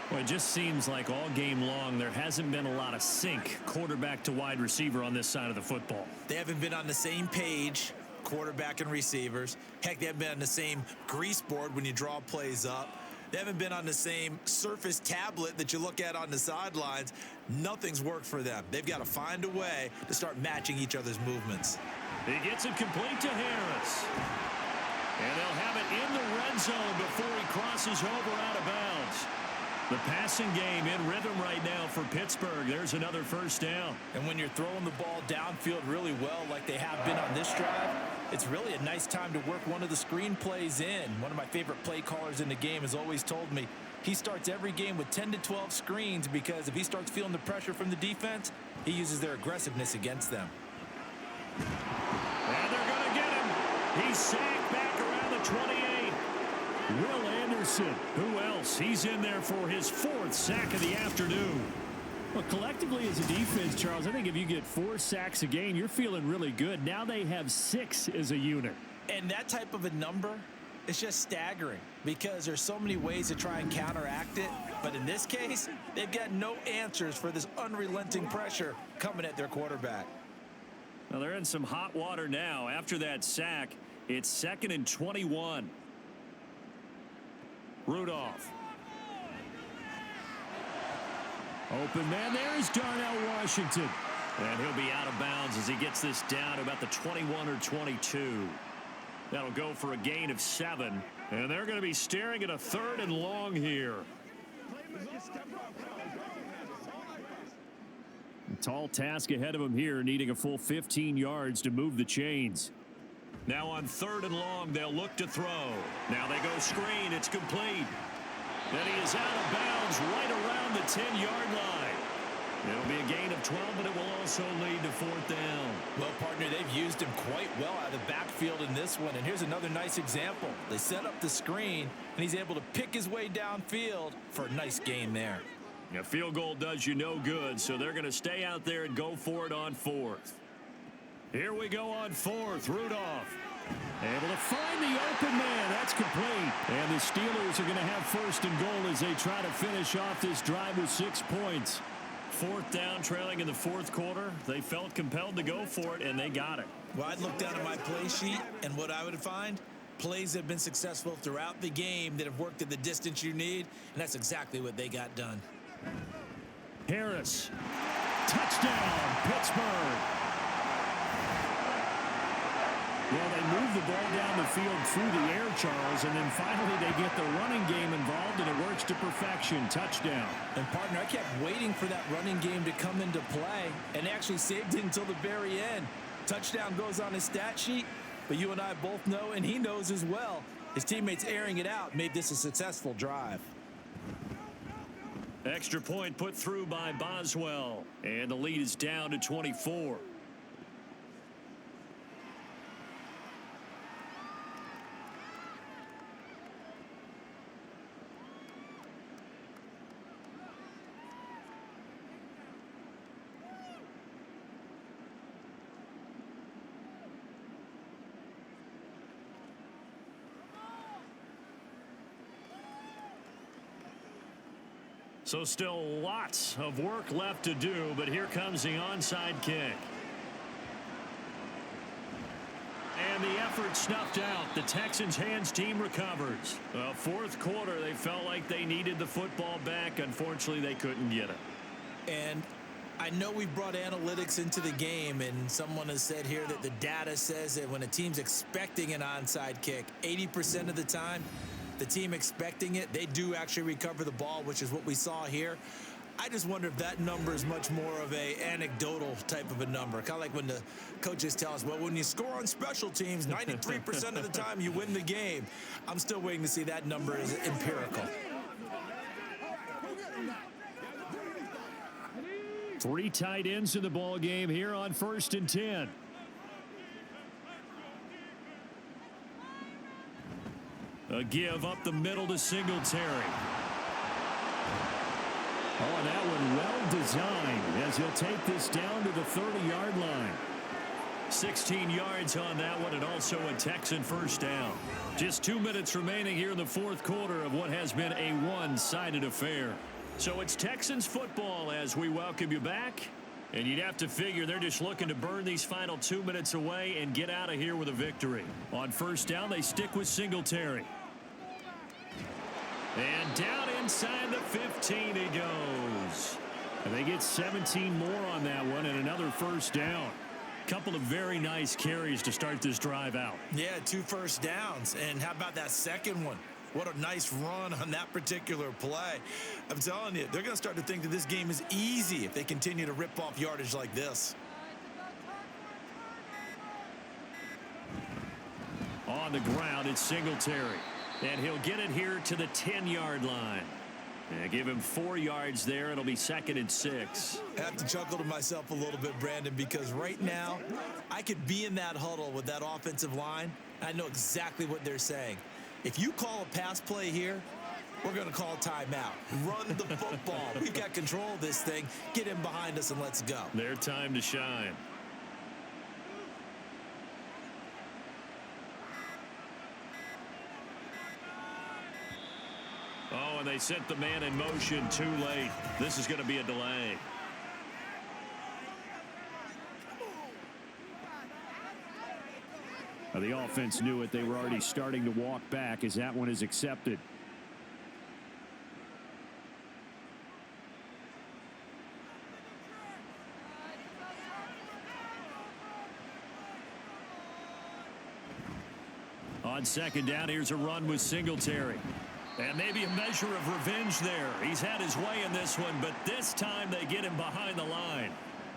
Well, it just seems like all game long there hasn't been a lot of sync quarterback to wide receiver on this side of the football. They haven't been on the same page, quarterback and receivers. Heck, they haven't been on the same grease board when you draw plays up. They haven't been on the same surface tablet that you look at on the sidelines. Nothing's worked for them. They've got to find a way to start matching each other's movements. He gets it complete to Harris. And they'll have it in the red zone before he crosses over out of bounds. The passing game in rhythm right now for Pittsburgh. There's another first down. And when you're throwing the ball downfield really well like they have been on this drive, it's really a nice time to work one of the screen plays in. One of my favorite play callers in the game has always told me he starts every game with 10 to 12 screens because if he starts feeling the pressure from the defense, he uses their aggressiveness against them. And they're going to get him. He's sacked back around the 28. Will Anderson, who else? He's in there for his 4th sack of the afternoon. Well, collectively as a defense, Charles, I think if you get 4 sacks a game, you're feeling really good. Now they have 6 as a unit. And that type of a number is just staggering because there's so many ways to try and counteract it. But in this case, they've got no answers for this unrelenting pressure coming at their quarterback. Well, they're in some hot water now. After that sack, it's 2nd and 21. Rudolph. Open man, there's Darnell Washington. And he'll be out of bounds as he gets this down to about the 21 or 22. That'll go for a gain of 7. And they're going to be staring at a 3rd and long here. A tall task ahead of him here, needing a full 15 yards to move the chains. Now on 3rd and long, they'll look to throw. Now they go screen. It's complete. Then he is out of bounds right around the 10-yard line. It'll be a gain of 12, but it will also lead to 4th down. Well, partner, they've used him quite well out of the backfield in this one. And here's another nice example. They set up the screen, and he's able to pick his way downfield for a nice gain there. A field goal does you no good, so they're going to stay out there and go for it on 4th. Here we go on 4th. Rudolph able to find the open man. That's complete. And the Steelers are going to have 1st and goal as they try to finish off this drive with 6 points. 4th down, trailing in the 4th quarter. They felt compelled to go for it, and they got it. Well, I'd look down at my play sheet, and what I would find, plays that have been successful throughout the game that have worked at the distance you need, and that's exactly what they got done. Harris. Touchdown, Pittsburgh. Well, they move the ball down the field through the air, Charles, and then finally they get the running game involved, and it works to perfection. Touchdown. And, partner, I kept waiting for that running game to come into play, and they actually saved it until the very end. Touchdown goes on his stat sheet, but you and I both know, and he knows as well, his teammates airing it out made this a successful drive. Extra point put through by Boswell, and the lead is down to 24. So still lots of work left to do, but here comes the onside kick. And the effort snuffed out. The Texans' hands team recovers. Well, 4th quarter, they felt like they needed the football back. Unfortunately, they couldn't get it. And I know we've brought analytics into the game, and someone has said here that the data says that when a team's expecting an onside kick, 80% of the time, the team expecting it, they do actually recover the ball, which is what we saw here. I just wonder if that number is much more of a anecdotal type of a number. Kind of like when the coaches tell us, well, when you score on special teams, 93% of the time you win the game. I'm still waiting to see that number is empirical. 3 tight ends in the ball game here on 1st and 10. A give up the middle to Singletary. Oh, and that one well designed as he'll take this down to the 30-yard line. 16 yards on that one, and also a Texan first down. Just 2 minutes remaining here in the 4th quarter of what has been a one-sided affair. So it's Texans football as we welcome you back. And you'd have to figure they're just looking to burn these final 2 minutes away and get out of here with a victory. On first down, they stick with Singletary. And down inside the 15 he goes. And they get 17 more on that one and another first down. Couple of very nice carries to start this drive out. Yeah, 2 first downs. And how about that second one? What a nice run on that particular play. I'm telling you, they're going to start to think that this game is easy if they continue to rip off yardage like this. On the ground, it's Singletary. And he'll get it here to the 10-yard line. And give him 4 yards there. It'll be 2nd and 6. I have to chuckle to myself a little bit, Brandon, because right now I could be in that huddle with that offensive line. I know exactly what they're saying. If you call a pass play here, we're going to call a timeout. Run the football. We've got control of this thing. Get him behind us and let's go. Their time to shine. Oh, and they sent the man in motion too late. This is going to be a delay. The offense knew it. They were already starting to walk back as that one is accepted. On 2nd down, here's a run with Singletary. And maybe a measure of revenge there. He's had his way in this one, but this time they get him behind the line.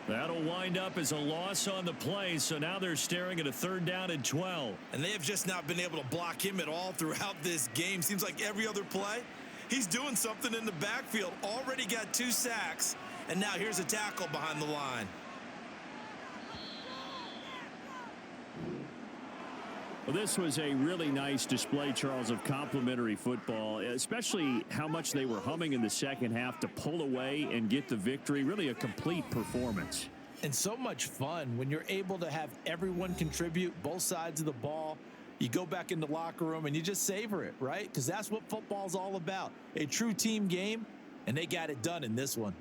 That'll wind up as a loss on the play, so now they're staring at a 3rd down and 12. And they have just not been able to block him at all throughout this game. Seems like every other play, he's doing something in the backfield. Already got 2 sacks, and now here's a tackle behind the line. Well, this was a really nice display, Charles, of complimentary football, especially how much they were humming in the second half to pull away and get the victory. Really a complete performance. And so much fun when you're able to have everyone contribute both sides of the ball. You go back in the locker room and you just savor it, right? Because that's what football's all about. A true team game, and they got it done in this one.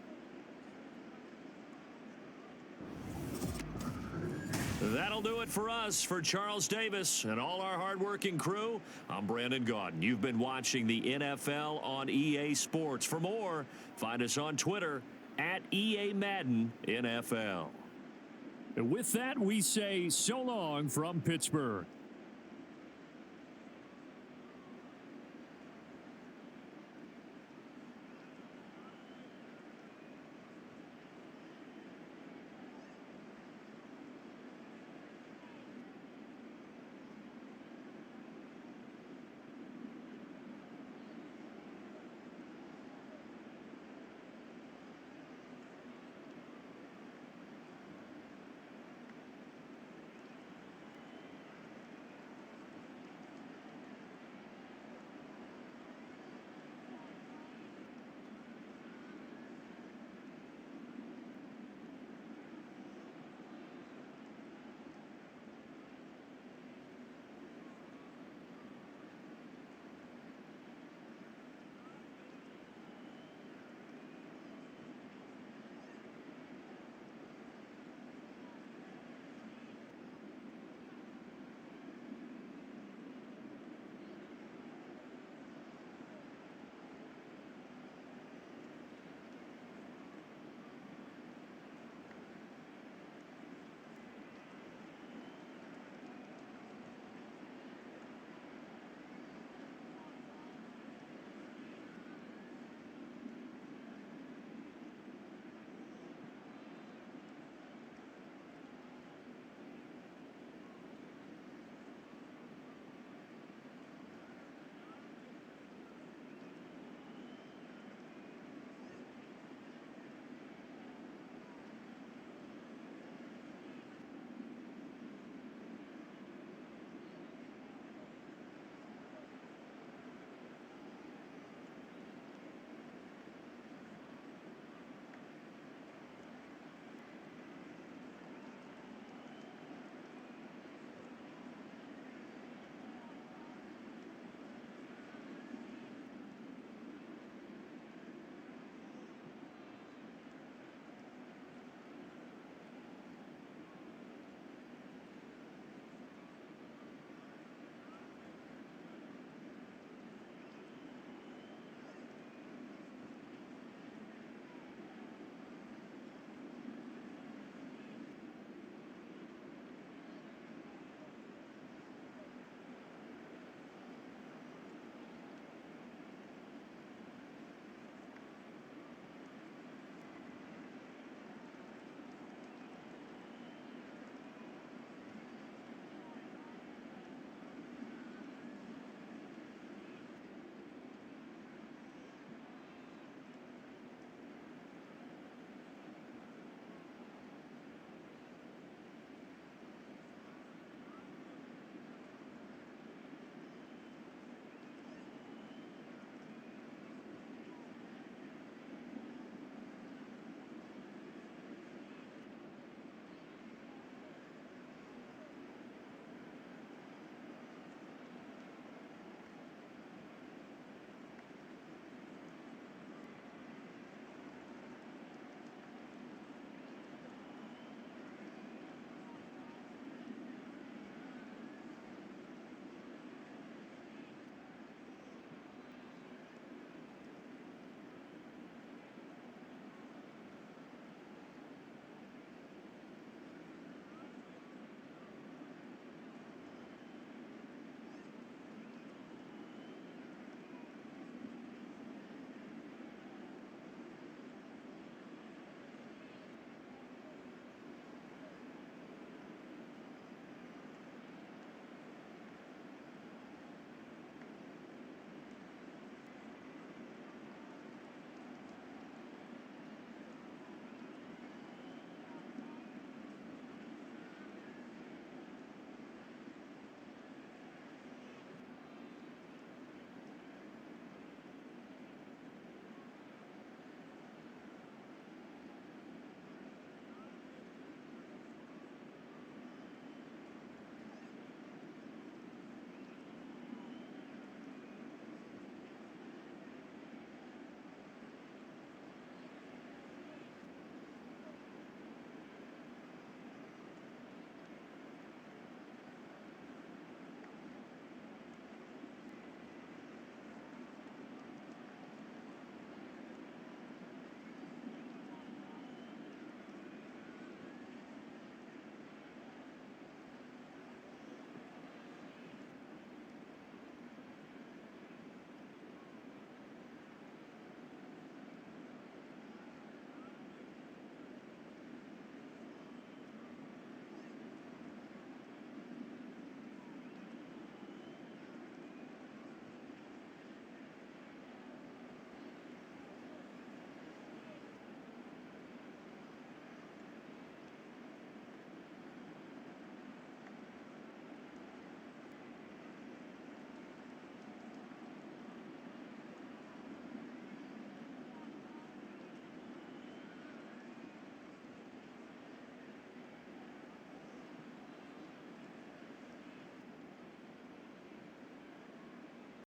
That'll do it for us. For Charles Davis and all our hardworking crew, I'm Brandon Gaudin. You've been watching the NFL on EA Sports. For more, find us on Twitter at EA Madden NFL. And with that, we say so long from Pittsburgh.